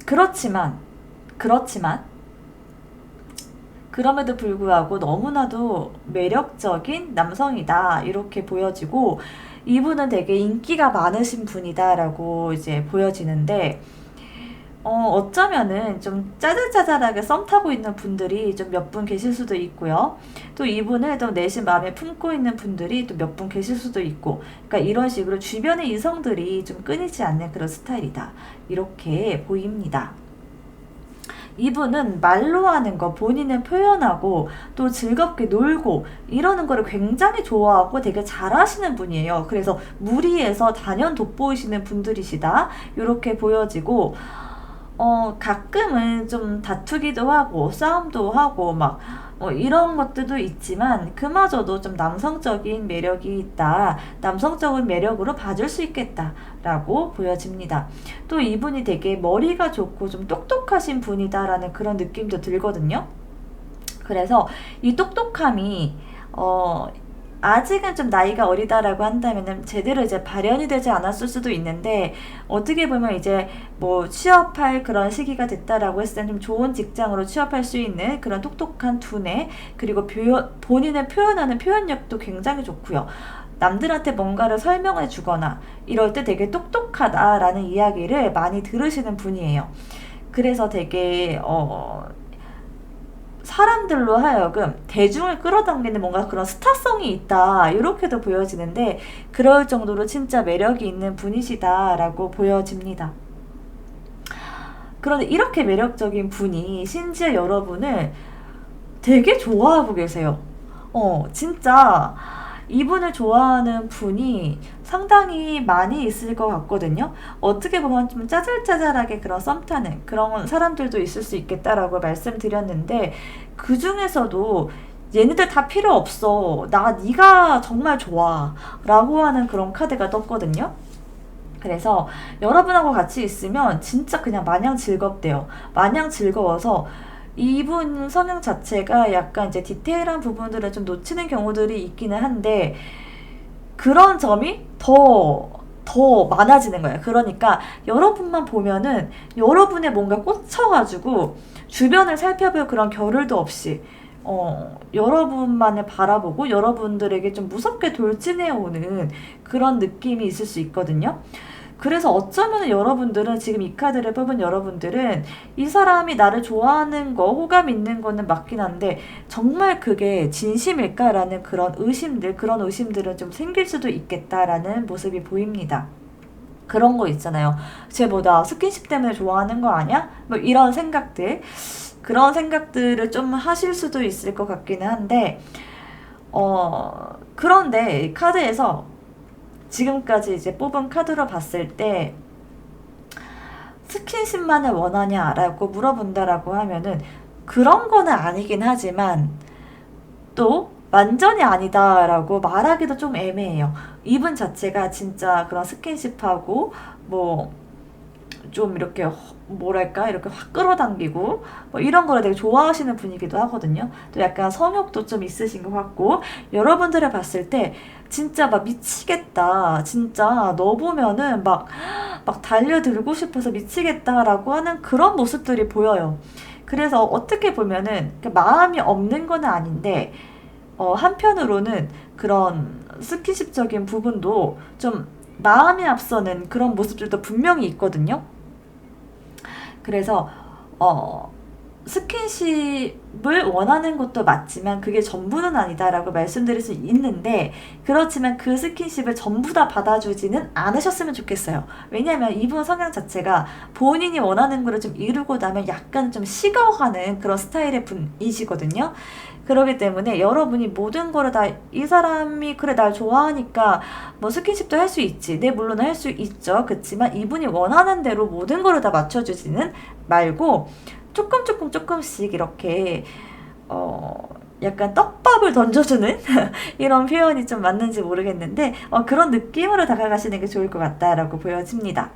그렇지만 그럼에도 불구하고 너무나도 매력적인 남성이다 이렇게 보여지고, 이분은 되게 인기가 많으신 분이다라고 이제 보여지는데, 어쩌면은 좀 짜잘짜잘하게 썸 타고 있는 분들이 좀 몇 분 계실 수도 있고요. 또 이분을 또 내심 마음에 품고 있는 분들이 또 몇 분 계실 수도 있고, 그러니까 이런 식으로 주변의 이성들이 좀 끊이지 않는 그런 스타일이다 이렇게 보입니다. 이분은 말로 하는 거, 본인을 표현하고 또 즐겁게 놀고 이러는 거를 굉장히 좋아하고 되게 잘하시는 분이에요. 그래서 무리해서 단연 돋보이시는 분들이시다 이렇게 보여지고, 가끔은 좀 다투기도 하고 싸움도 하고 막 이런 것들도 있지만 그마저도 좀 남성적인 매력이 있다, 남성적인 매력으로 봐줄 수 있겠다 라고 보여집니다. 또 이분이 되게 머리가 좋고 좀 똑똑하신 분이다 라는 그런 느낌도 들거든요. 그래서 이 똑똑함이 아직은 좀 나이가 어리다라고 한다면은 제대로 이제 발현이 되지 않았을 수도 있는데, 어떻게 보면 이제 뭐 취업할 그런 시기가 됐다라고 했을 때 좀 좋은 직장으로 취업할 수 있는 그런 똑똑한 두뇌, 그리고 본인을 표현하는 표현력도 굉장히 좋고요. 남들한테 뭔가를 설명해 주거나 이럴 때 되게 똑똑하다라는 이야기를 많이 들으시는 분이에요. 그래서 되게 사람들로 하여금 대중을 끌어당기는 뭔가 그런 스타성이 있다 이렇게도 보여지는데, 그럴 정도로 진짜 매력이 있는 분이시다라고 보여집니다. 그런데 이렇게 매력적인 분이 심지어 여러분을 되게 좋아하고 계세요. 진짜 이분을 좋아하는 분이 상당히 많이 있을 것 같거든요. 어떻게 보면 좀 짜잘짜잘하게 그런 썸 타는 그런 사람들도 있을 수 있겠다라고 말씀드렸는데, 그 중에서도 얘네들 다 필요 없어, 네가 정말 좋아 라고 하는 그런 카드가 떴거든요. 그래서 여러분하고 같이 있으면 진짜 그냥 마냥 즐겁대요. 마냥 즐거워서 이분 성향 자체가 약간 이제 디테일한 부분들을 좀 놓치는 경우들이 있기는 한데, 그런 점이 더 더 많아지는 거예요. 그러니까 여러분만 보면은 여러분의 뭔가 꽂혀가지고 주변을 살펴볼 그런 겨를도 없이 여러분만을 바라보고 여러분들에게 좀 무섭게 돌진해 오는 그런 느낌이 있을 수 있거든요. 그래서 어쩌면 여러분들은 지금 이 카드를 뽑은 여러분들은 이 사람이 나를 좋아하는 거, 호감 있는 거는 맞긴 한데 정말 그게 진심일까라는 그런 의심들은 좀 생길 수도 있겠다라는 모습이 보입니다. 그런 거 있잖아요. 쟤보다 스킨십 때문에 좋아하는 거 아니야? 뭐 이런 생각들. 그런 생각들을 좀 하실 수도 있을 것 같기는 한데, 그런데 이 카드에서 지금까지 이제 뽑은 카드로 봤을 때, 스킨십만을 원하냐라고 물어본다라고 하면은, 그런 거는 아니긴 하지만, 또, 완전히 아니다라고 말하기도 좀 애매해요. 이분 자체가 진짜 그런 스킨십하고, 뭐, 좀 이렇게 뭐랄까 이렇게 확 끌어당기고 뭐 이런 거를 되게 좋아하시는 분이기도 하거든요. 또 약간 성욕도 좀 있으신 것 같고 여러분들을 봤을 때 진짜 막 미치겠다. 진짜 너 보면은 막 달려들고 싶어서 미치겠다라고 하는 그런 모습들이 보여요. 그래서 어떻게 보면은 마음이 없는 건 아닌데 한편으로는 그런 스킨십적인 부분도 좀 마음이 앞서는 그런 모습들도 분명히 있거든요. 그래서 스킨십을 원하는 것도 맞지만 그게 전부는 아니다라고 말씀드릴 수 있는데 그렇지만 그 스킨십을 전부 다 받아주지는 않으셨으면 좋겠어요. 왜냐하면 이분 성향 자체가 본인이 원하는 거를 좀 이루고 나면 약간 좀 식어가는 그런 스타일의 분이시거든요. 그렇기 때문에 여러분이 모든 거를 다 이 사람이 그래 날 좋아하니까 뭐 스킨십도 할 수 있지. 네 물론 할 수 있죠. 그렇지만 이분이 원하는 대로 모든 거를 다 맞춰주지는 말고 조금씩 이렇게 약간 떡밥을 던져주는 이런 표현이 좀 맞는지 모르겠는데 그런 느낌으로 다가가시는 게 좋을 것 같다라고 보여집니다.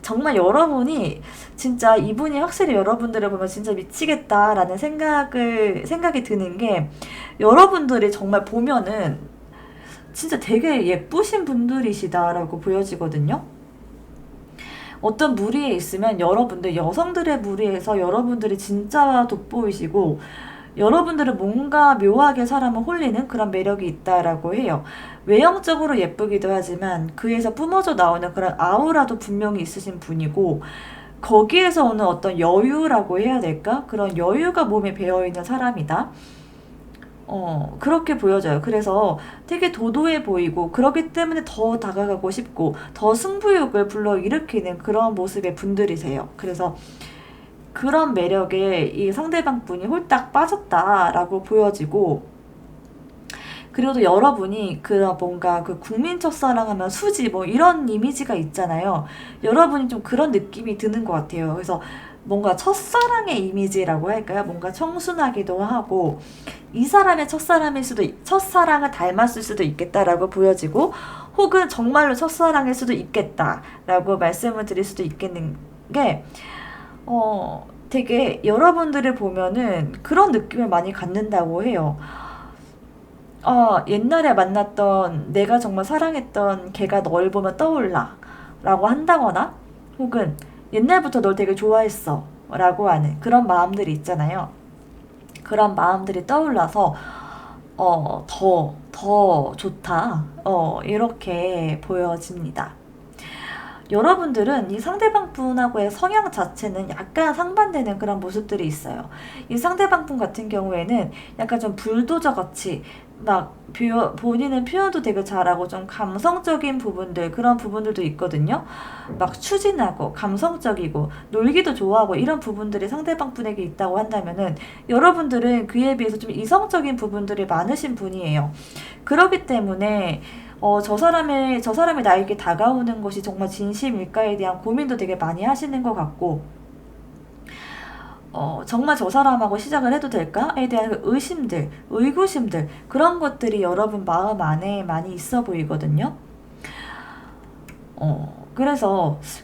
정말 여러분이 진짜 이분이 확실히 여러분들을 보면 진짜 미치겠다라는 생각이 드는 게 여러분들이 정말 보면은 진짜 되게 예쁘신 분들이시다라고 보여지거든요. 어떤 무리에 있으면 여러분들 여성들의 무리에서 여러분들이 진짜 돋보이시고 여러분들은 뭔가 묘하게 사람을 홀리는 그런 매력이 있다라고 해요. 외형적으로 예쁘기도 하지만 그에서 뿜어져 나오는 그런 아우라도 분명히 있으신 분이고 거기에서 오는 어떤 여유라고 해야 될까? 그런 여유가 몸에 배어있는 사람이다. 그렇게 보여져요. 그래서 되게 도도해 보이고, 그렇기 때문에 더 다가가고 싶고, 더 승부욕을 불러일으키는 그런 모습의 분들이세요. 그래서 그런 매력에 이 상대방 분이 홀딱 빠졌다라고 보여지고, 그리고 또 여러분이 그 뭔가 그 국민 첫사랑하면 수지 뭐 이런 이미지가 있잖아요. 여러분이 좀 그런 느낌이 드는 것 같아요. 그래서 뭔가 첫사랑의 이미지라고 할까요? 뭔가 청순하기도 하고 이 사람의 첫사랑을 닮았을 수도 있겠다라고 보여지고 혹은 정말로 첫사랑일 수도 있겠다라고 말씀을 드릴 수도 있겠는 게 되게 여러분들을 보면은 그런 느낌을 많이 갖는다고 해요. 옛날에 만났던 내가 정말 사랑했던 걔가 널 보면 떠올라 라고 한다거나 혹은 옛날부터 널 되게 좋아했어 라고 하는 그런 마음들이 있잖아요. 그런 마음들이 떠올라서 더 좋다 이렇게 보여집니다. 여러분들은 이 상대방 분하고의 성향 자체는 약간 상반되는 그런 모습들이 있어요. 이 상대방 분 같은 경우에는 약간 좀 불도저 같이 막 본인은 표현도 되게 잘하고 좀 감성적인 부분들 그런 부분들도 있거든요. 막 추진하고 감성적이고 놀기도 좋아하고 이런 부분들이 상대방 분에게 있다고 한다면은 여러분들은 그에 비해서 좀 이성적인 부분들이 많으신 분이에요. 그렇기 때문에 저 사람이 나에게 다가오는 것이 정말 진심일까에 대한 고민도 되게 많이 하시는 것 같고, 정말 저 사람하고 시작을 해도 될까에 대한 그 의구심들, 그런 것들이 여러분 마음 안에 많이 있어 보이거든요.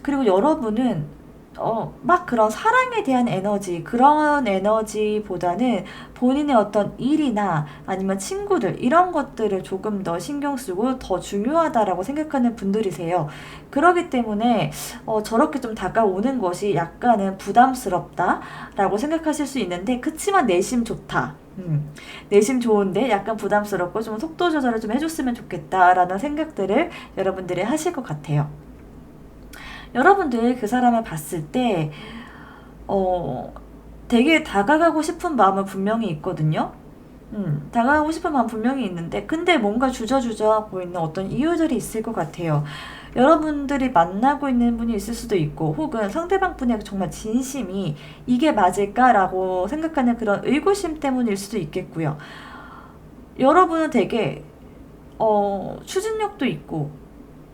그리고 여러분은 막 그런 사랑에 대한 에너지, 그런 에너지보다는 본인의 어떤 일이나 아니면 친구들, 이런 것들을 조금 더 신경 쓰고 더 중요하다라고 생각하는 분들이세요. 그렇기 때문에, 저렇게 좀 다가오는 것이 약간은 부담스럽다라고 생각하실 수 있는데, 그치만 내심 좋다. 내심 좋은데 약간 부담스럽고 좀 속도 조절을 좀 해줬으면 좋겠다라는 생각들을 여러분들이 하실 것 같아요. 여러분들 그 사람을 봤을 때, 어, 되게 다가가고 싶은 마음은 분명히 있거든요. 다가가고 싶은 마음 분명히 있는데, 근데 뭔가 주저주저하고 있는 어떤 이유들이 있을 것 같아요. 여러분들이 만나고 있는 분이 있을 수도 있고, 혹은 상대방 분의 정말 진심이 이게 맞을까라고 생각하는 그런 의구심 때문일 수도 있겠고요. 여러분은 되게, 추진력도 있고,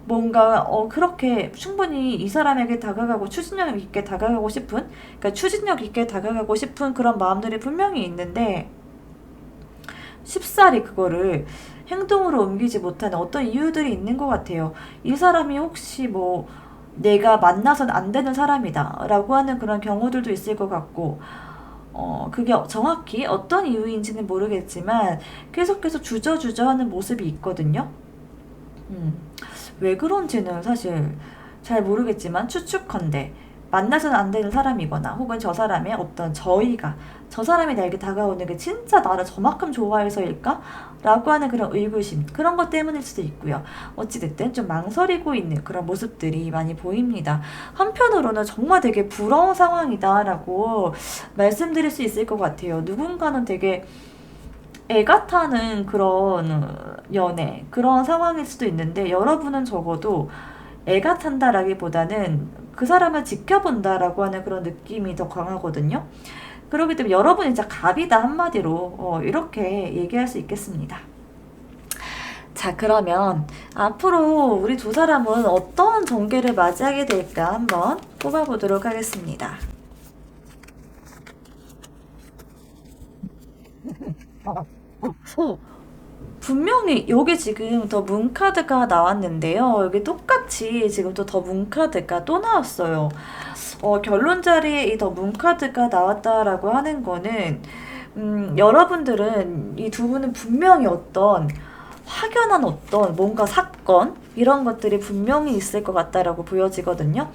뭔가 그렇게 충분히 이 사람에게 다가가고 추진력 있게 다가가고 싶은, 그러니까 추진력 있게 다가가고 싶은 그런 마음들이 분명히 있는데 쉽사리 그거를 행동으로 옮기지 못하는 어떤 이유들이 있는 것 같아요. 이 사람이 혹시 뭐 내가 만나선 안 되는 사람이다 라고 하는 그런 경우들도 있을 것 같고, 그게 정확히 어떤 이유인지는 모르겠지만 계속해서 주저주저하는 모습이 있거든요. 음. 왜 그런지는 사실 잘 모르겠지만 추측컨대 만나서는 안 되는 사람이거나, 혹은 저 사람의 어떤 저 사람이 나에게 다가오는 게 진짜 나를 저만큼 좋아해서일까? 라고 하는 그런 의구심, 그런 것 때문일 수도 있고요. 어찌됐든 좀 망설이고 있는 그런 모습들이 많이 보입니다. 한편으로는 정말 되게 부러운 상황이다라고 말씀드릴 수 있을 것 같아요. 누군가는 되게 애가 타는 그런 연애, 그런 상황일 수도 있는데, 여러분은 적어도 애가 탄다라기보다는 그 사람을 지켜본다라고 하는 그런 느낌이 더 강하거든요. 그렇기 때문에 여러분이 진짜 갑이다 한마디로 이렇게 얘기할 수 있겠습니다. 자, 그러면 앞으로 우리 두 사람은 어떤 전개를 맞이하게 될까 한번 뽑아보도록 하겠습니다. 분명히 여기 지금 더 문카드가 나왔는데요. 여기 똑같이 지금 또 더 문카드가 또 나왔어요. 결론 자리에 이 더 문카드가 나왔다라고 하는 거는, 여러분들은 이 두 분은 분명히 어떤 확연한 어떤 뭔가 사건 이런 것들이 분명히 있을 것 같다라고 보여지거든요.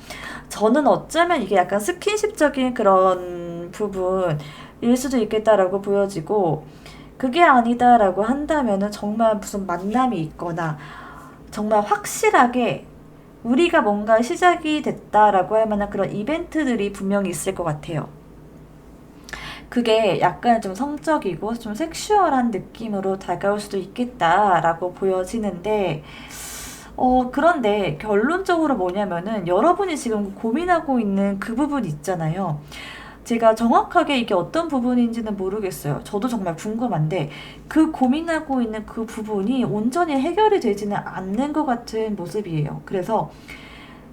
저는 어쩌면 이게 약간 스킨십적인 그런 부분일 수도 있겠다라고 보여지고, 그게 아니다라고 한다면은 정말 무슨 만남이 있거나 정말 확실하게 우리가 뭔가 시작이 됐다라고 할 만한 그런 이벤트들이 분명히 있을 것 같아요. 그게 약간 좀 성적이고 좀 섹슈얼한 느낌으로 다가올 수도 있겠다라고 보여지는데, 그런데 결론적으로 뭐냐면은 여러분이 지금 고민하고 있는 그 부분 있잖아요. 제가 정확하게 이게 어떤 부분인지는 모르겠어요. 저도 정말 궁금한데, 그 고민하고 있는 그 부분이 온전히 해결이 되지는 않는 것 같은 모습이에요. 그래서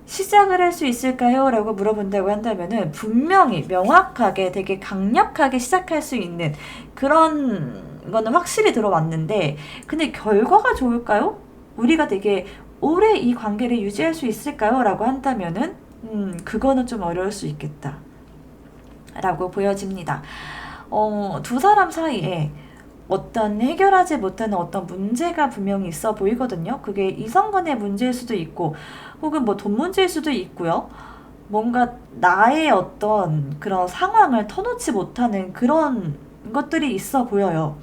시작을 할 수 있을까요? 라고 물어본다고 한다면은 분명히 명확하게 되게 강력하게 시작할 수 있는 그런 거는 확실히 들어왔는데, 근데 결과가 좋을까요? 우리가 되게 오래 이 관계를 유지할 수 있을까요? 라고 한다면은 그거는 좀 어려울 수 있겠다 라고 보여집니다. 두 사람 사이에 어떤 해결하지 못하는 어떤 문제가 분명히 있어 보이거든요. 그게 이성 간의 문제일 수도 있고, 혹은 뭐 돈 문제일 수도 있고요. 뭔가 나의 어떤 그런 상황을 터놓지 못하는 그런 것들이 있어 보여요.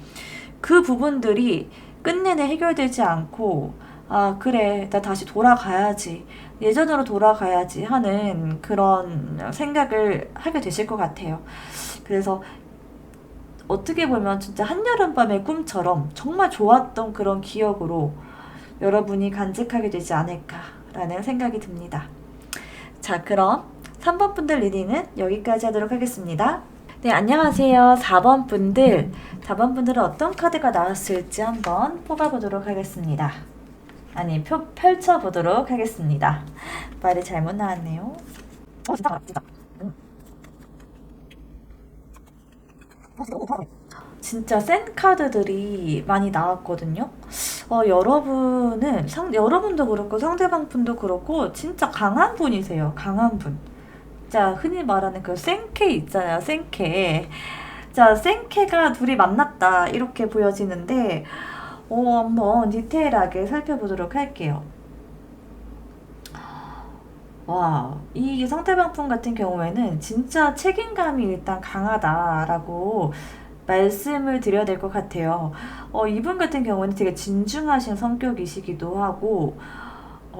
그 부분들이 끝내내 해결되지 않고, 아, 그래, 나 다시 돌아가야지. 예전으로 돌아가야지 하는 그런 생각을 하게 되실 것 같아요. 그래서 어떻게 보면 진짜 한여름밤의 꿈처럼 정말 좋았던 그런 기억으로 여러분이 간직하게 되지 않을까라는 생각이 듭니다. 자, 그럼 3번 분들 리딩은 여기까지 하도록 하겠습니다. 네, 안녕하세요. 4번 분들. 4번 분들은 어떤 카드가 나왔을지 한번 뽑아보도록 하겠습니다. 아니, 펼쳐보도록 하겠습니다. 말이 잘못 나왔네요. 진짜 센 카드들이 많이 나왔거든요. 여러분은, 여러분도 그렇고 상대방 분도 그렇고 진짜 강한 분이세요. 강한 분. 진짜 흔히 말하는 그 생케 있잖아요. 생케. 자, 생케가 둘이 만났다. 이렇게 보여지는데, 한번 디테일하게 살펴보도록 할게요. 와, 이 상대방분 같은 경우에는 진짜 책임감이 일단 강하다라고 말씀을 드려야 될 것 같아요. 이분 같은 경우는 되게 진중하신 성격이시기도 하고,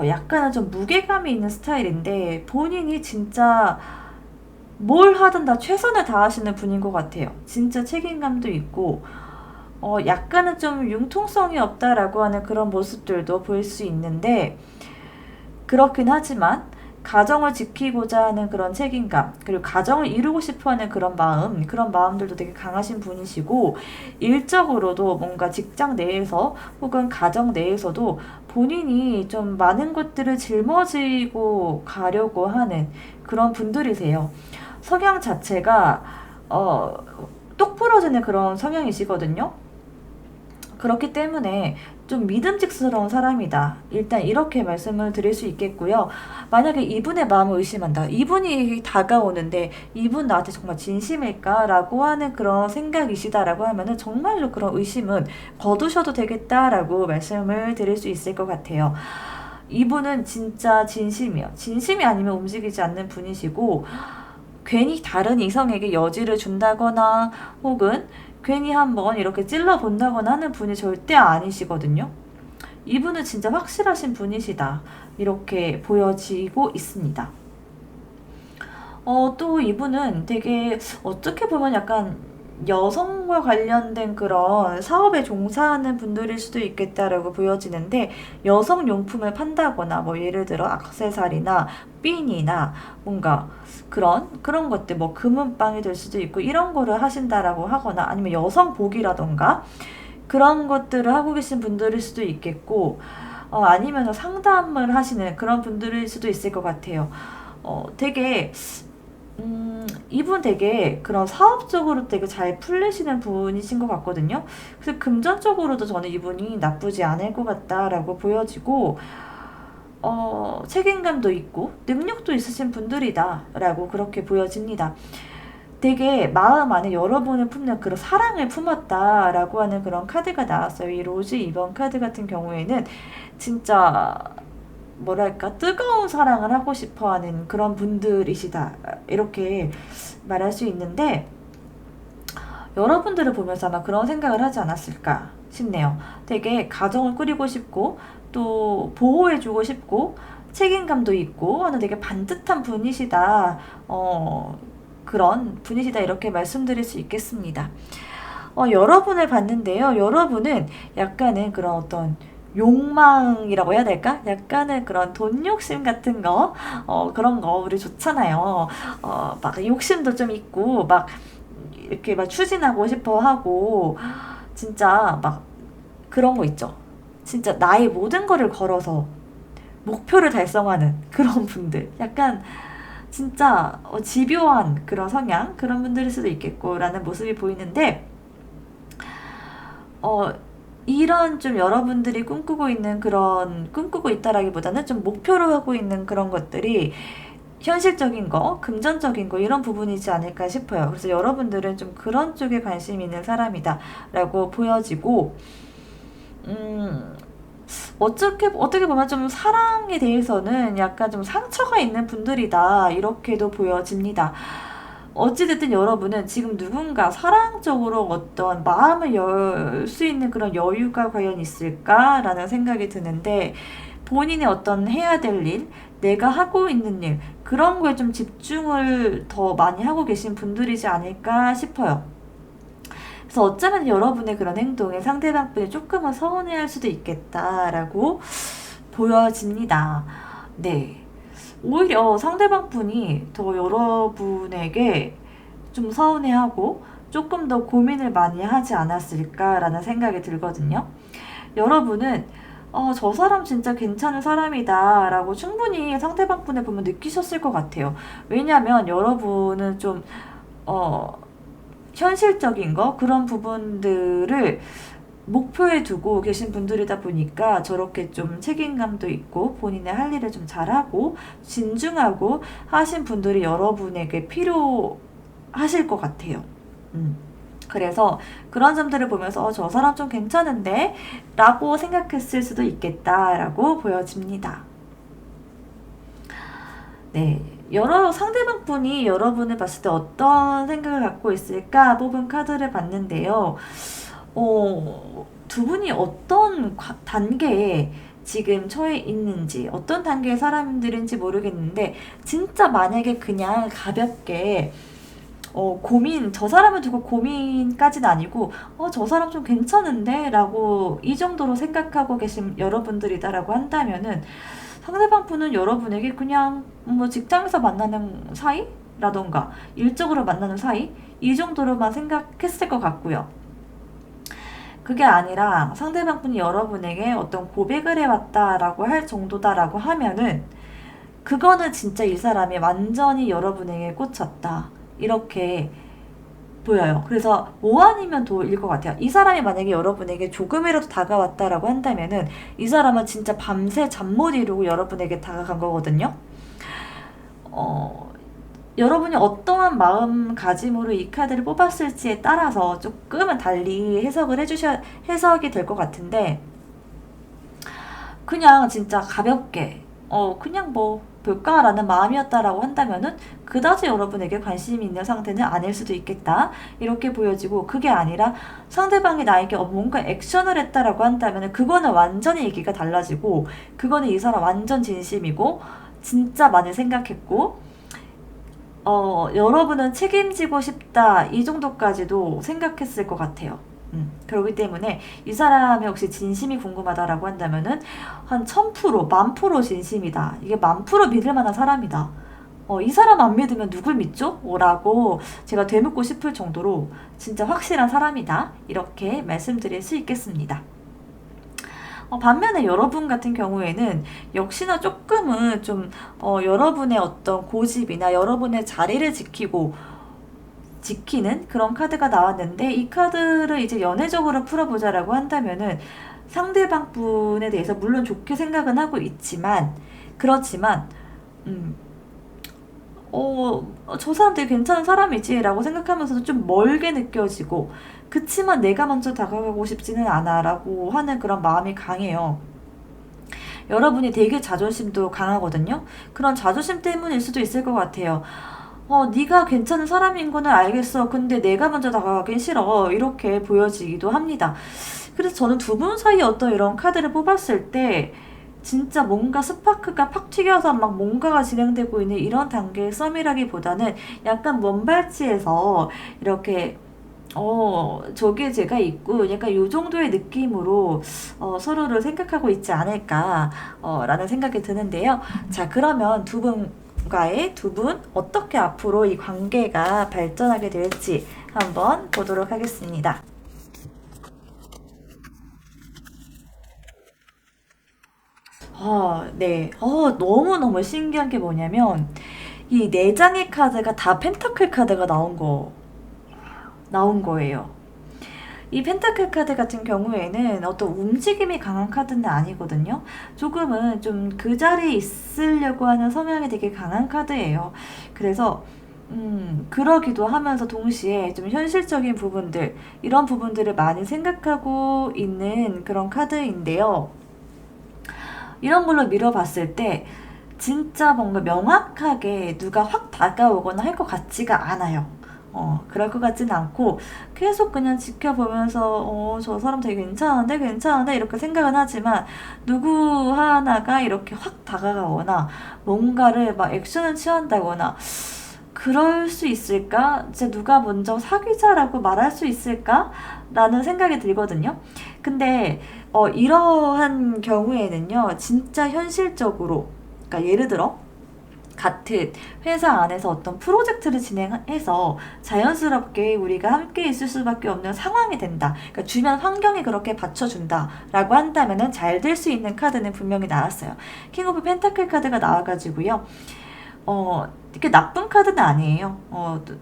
약간은 좀 무게감이 있는 스타일인데, 본인이 진짜 뭘 하든 다 최선을 다하시는 분인 것 같아요. 진짜 책임감도 있고, 약간은 좀 융통성이 없다라고 하는 그런 모습들도 보일 수 있는데, 그렇긴 하지만 가정을 지키고자 하는 그런 책임감, 그리고 가정을 이루고 싶어 하는 그런 마음, 그런 마음들도 되게 강하신 분이시고, 일적으로도 뭔가 직장 내에서 혹은 가정 내에서도 본인이 좀 많은 것들을 짊어지고 가려고 하는 그런 분들이세요. 성향 자체가 어, 똑 부러지는 그런 성향이시거든요. 그렇기 때문에 좀 믿음직스러운 사람이다. 일단 이렇게 말씀을 드릴 수 있겠고요. 만약에 이분의 마음을 의심한다. 이분이 다가오는데 이분 나한테 정말 진심일까? 라고 하는 그런 생각이시다라고 하면은 정말로 그런 의심은 거두셔도 되겠다라고 말씀을 드릴 수 있을 것 같아요. 이분은 진짜 진심이요. 진심이 아니면 움직이지 않는 분이시고, 괜히 다른 이성에게 여지를 준다거나 혹은 괜히 한번 이렇게 찔러본다거나 하는 분이 절대 아니시거든요. 이분은 진짜 확실하신 분이시다. 이렇게 보여지고 있습니다. 또 이분은 되게 어떻게 보면 약간 여성과 관련된 그런 사업에 종사하는 분들일 수도 있겠다라고 보여지는데, 여성 용품을 판다거나 뭐 예를 들어 액세서리나 핀이나 뭔가 그런 것들, 뭐 금은방이 될 수도 있고 이런 거를 하신다라고 하거나, 아니면 여성복이라던가 그런 것들을 하고 계신 분들일 수도 있겠고, 아니면 상담을 하시는 그런 분들일 수도 있을 것 같아요. 되게 이분 되게 그런 사업적으로 되게 잘 풀리시는 분이신 것 같거든요. 그래서 금전적으로도 저는 이분이 나쁘지 않을 것 같다라고 보여지고, 책임감도 있고 능력도 있으신 분들이다라고 그렇게 보여집니다. 되게 마음 안에 여러분을 품는 그런 사랑을 품었다라고 하는 그런 카드가 나왔어요. 이 로즈 2번 카드 같은 경우에는 진짜 뭐랄까 뜨거운 사랑을 하고 싶어하는 그런 분들이시다, 이렇게 말할 수 있는데, 여러분들을 보면서 아마 그런 생각을 하지 않았을까 싶네요. 되게 가정을 꾸리고 싶고 또 보호해주고 싶고 책임감도 있고 하는 되게 반듯한 분이시다, 그런 분이시다, 이렇게 말씀드릴 수 있겠습니다. 여러분을 봤는데요. 여러분은 약간은 그런 어떤 욕망이라고 해야 될까? 약간은 그런 돈 욕심 같은 거, 그런 거 우리 좋잖아요. 막 욕심도 좀 있고, 막 이렇게 막 추진하고 싶어 하고, 진짜 막 그런 거 있죠. 진짜 나의 모든 거를 걸어서 목표를 달성하는 그런 분들. 약간 진짜 집요한 그런 성향, 그런 분들일 수도 있겠고라는 모습이 보이는데, 이런 좀 여러분들이 꿈꾸고 있다라기보다는 좀 목표로 하고 있는 그런 것들이 현실적인 거, 금전적인 거, 이런 부분이지 않을까 싶어요. 그래서 여러분들은 좀 그런 쪽에 관심 있는 사람이다 라고 보여지고, 어떻게 보면 좀 사랑에 대해서는 약간 좀 상처가 있는 분들이다, 이렇게도 보여집니다. 어찌됐든 여러분은 지금 누군가 사랑적으로 어떤 마음을 열 수 있는 그런 여유가 과연 있을까라는 생각이 드는데, 본인의 어떤 해야 될 일, 내가 하고 있는 일, 그런 거에 좀 집중을 더 많이 하고 계신 분들이지 않을까 싶어요. 그래서 어쩌면 여러분의 그런 행동에 상대방분이 조금은 서운해할 수도 있겠다라고 보여집니다. 네. 오히려 상대방분이 더 여러분에게 좀 서운해하고 조금 더 고민을 많이 하지 않았을까라는 생각이 들거든요. 여러분은 저 사람 진짜 괜찮은 사람이다 라고 충분히 상대방분을 보면 느끼셨을 것 같아요. 왜냐하면 여러분은 좀 현실적인 거, 그런 부분들을 목표에 두고 계신 분들이다 보니까 저렇게 좀 책임감도 있고 본인의 할 일을 좀 잘하고 진중하고 하신 분들이 여러분에게 필요하실 것 같아요. 그래서 그런 점들을 보면서 저 사람 좀 괜찮은데? 라고 생각했을 수도 있겠다라고 보여집니다. 네. 상대방 분이 여러분을 봤을 때 어떤 생각을 갖고 있을까 뽑은 카드를 봤는데요. 두 분이 어떤 단계에 지금 처해 있는지, 어떤 단계의 사람들인지 모르겠는데, 진짜 만약에 그냥 가볍게, 저 사람을 두고 고민까지는 아니고, 저 사람 좀 괜찮은데? 라고 이 정도로 생각하고 계신 여러분들이다라고 한다면은, 상대방 분은 여러분에게 그냥 뭐 직장에서 만나는 사이라던가, 일적으로 만나는 사이? 이 정도로만 생각했을 것 같고요. 그게 아니라 상대방 분이 여러분에게 어떤 고백을 해왔다라고 할 정도다라고 하면은 그거는 진짜 이 사람이 완전히 여러분에게 꽂혔다. 이렇게 보여요. 그래서 뭐 아니면 도일 것 같아요. 이 사람이 만약에 여러분에게 조금이라도 다가왔다라고 한다면은 이 사람은 진짜 밤새 잠 못 이루고 여러분에게 다가간 거거든요. 여러분이 어떠한 마음가짐으로 이 카드를 뽑았을지에 따라서 조금은 달리 해석이 될 것 같은데, 그냥 진짜 가볍게, 그냥 뭐, 볼까라는 마음이었다라고 한다면은, 그다지 여러분에게 관심이 있는 상태는 아닐 수도 있겠다. 이렇게 보여지고, 그게 아니라 상대방이 나에게 뭔가 액션을 했다라고 한다면은, 그거는 완전히 얘기가 달라지고, 그거는 이 사람 완전 진심이고, 진짜 많이 생각했고, 여러분은 책임지고 싶다 이 정도까지도 생각했을 것 같아요. 그렇기 때문에 이 사람이 혹시 진심이 궁금하다라고 한다면은 한 1000%, 10,000% 진심이다. 이게 10,000% 믿을 만한 사람이다. 이 사람 안 믿으면 누굴 믿죠? 라고 제가 되묻고 싶을 정도로 진짜 확실한 사람이다. 이렇게 말씀드릴 수 있겠습니다. 반면에 여러분 같은 경우에는 역시나 조금은 좀 여러분의 어떤 고집이나 여러분의 자리를 지키는 그런 카드가 나왔는데, 이 카드를 이제 연애적으로 풀어보자라고 한다면은 상대방 분에 대해서 물론 좋게 생각은 하고 있지만, 그렇지만 저 사람 되게 괜찮은 사람이지 라고 생각하면서도 좀 멀게 느껴지고, 그치만 내가 먼저 다가가고 싶지는 않아 라고 하는 그런 마음이 강해요. 여러분이 되게 자존심도 강하거든요. 그런 자존심 때문일 수도 있을 것 같아요. 네가 괜찮은 사람인 거는 알겠어. 근데 내가 먼저 다가가긴 싫어. 이렇게 보여지기도 합니다. 그래서 저는 두 분 사이에 어떤 이런 카드를 뽑았을 때 진짜 뭔가 스파크가 팍 튀겨서 막 뭔가가 진행되고 있는 이런 단계의 썸이라기보다는 약간 먼 발치에서 이렇게 저게 제가 있고 약간 요 정도의 느낌으로 서로를 생각하고 있지 않을까 라는 생각이 드는데요. 자, 그러면 두 분 어떻게 앞으로 이 관계가 발전하게 될지 한번 보도록 하겠습니다. 네. 너무너무 신기한 게 뭐냐면 이 네 장의 카드가 다 펜타클 카드가 나온 거예요. 이 펜타클 카드 같은 경우에는 어떤 움직임이 강한 카드는 아니거든요. 조금은 좀 그 자리에 있으려고 하는 성향이 되게 강한 카드예요. 그래서 그러기도 하면서 동시에 좀 현실적인 부분들, 이런 부분들을 많이 생각하고 있는 그런 카드인데요. 이런 걸로 밀어봤을 때 진짜 뭔가 명확하게 누가 확 다가오거나 할 것 같지가 않아요. 그럴 것 같진 않고 계속 그냥 지켜보면서 저 사람 되게 괜찮은데 이렇게 생각은 하지만 누구 하나가 이렇게 확 다가가거나 뭔가를 막 액션을 취한다거나 그럴 수 있을까? 진짜 누가 먼저 사귀자라고 말할 수 있을까? 라는 생각이 들거든요. 근데 이러한 경우에는요, 진짜 현실적으로, 그러니까 예를 들어 같은 회사 안에서 어떤 프로젝트를 진행해서 자연스럽게 우리가 함께 있을 수밖에 없는 상황이 된다. 그러니까 주변 환경이 그렇게 받쳐준다라고 한다면은 잘 될 수 있는 카드는 분명히 나왔어요. 킹 오브 펜타클 카드가 나와가지고요. 이렇게 나쁜 카드는 아니에요.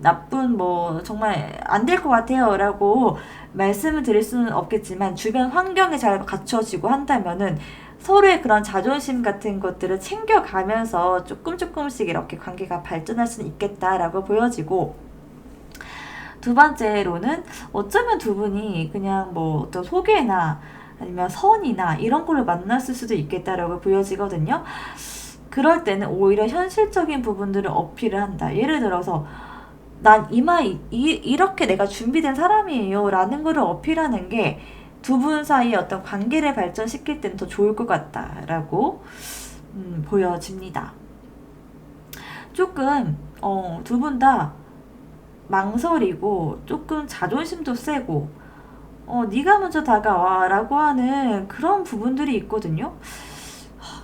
나쁜 뭐 정말 안 될 것 같아요 라고 말씀을 드릴 수는 없겠지만 주변 환경이 잘 갖춰지고 한다면은 서로의 그런 자존심 같은 것들을 챙겨가면서 조금씩 이렇게 관계가 발전할 수는 있겠다라고 보여지고, 두 번째로는 어쩌면 두 분이 그냥 뭐 어떤 소개나 아니면 선이나 이런 걸로 만났을 수도 있겠다라고 보여지거든요. 그럴 때는 오히려 현실적인 부분들을 어필을 한다. 예를 들어서 난 이렇게 내가 준비된 사람이에요 라는 거를 어필하는 게 두 분 사이의 어떤 관계를 발전시킬 때는 더 좋을 것 같다라고 보여집니다. 조금 두 분 다 망설이고 조금 자존심도 세고 네가 먼저 다가와 라고 하는 그런 부분들이 있거든요.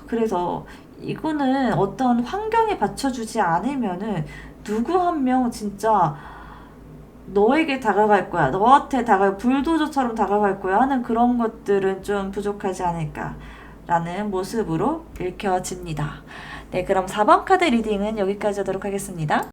그래서 이거는 어떤 환경에 받쳐주지 않으면은 누구 한 명 진짜 너에게 다가갈 거야, 너한테 불도저처럼 다가갈 거야 하는 그런 것들은 좀 부족하지 않을까 라는 모습으로 읽혀집니다. 네, 그럼 4번 카드 리딩은 여기까지 하도록 하겠습니다.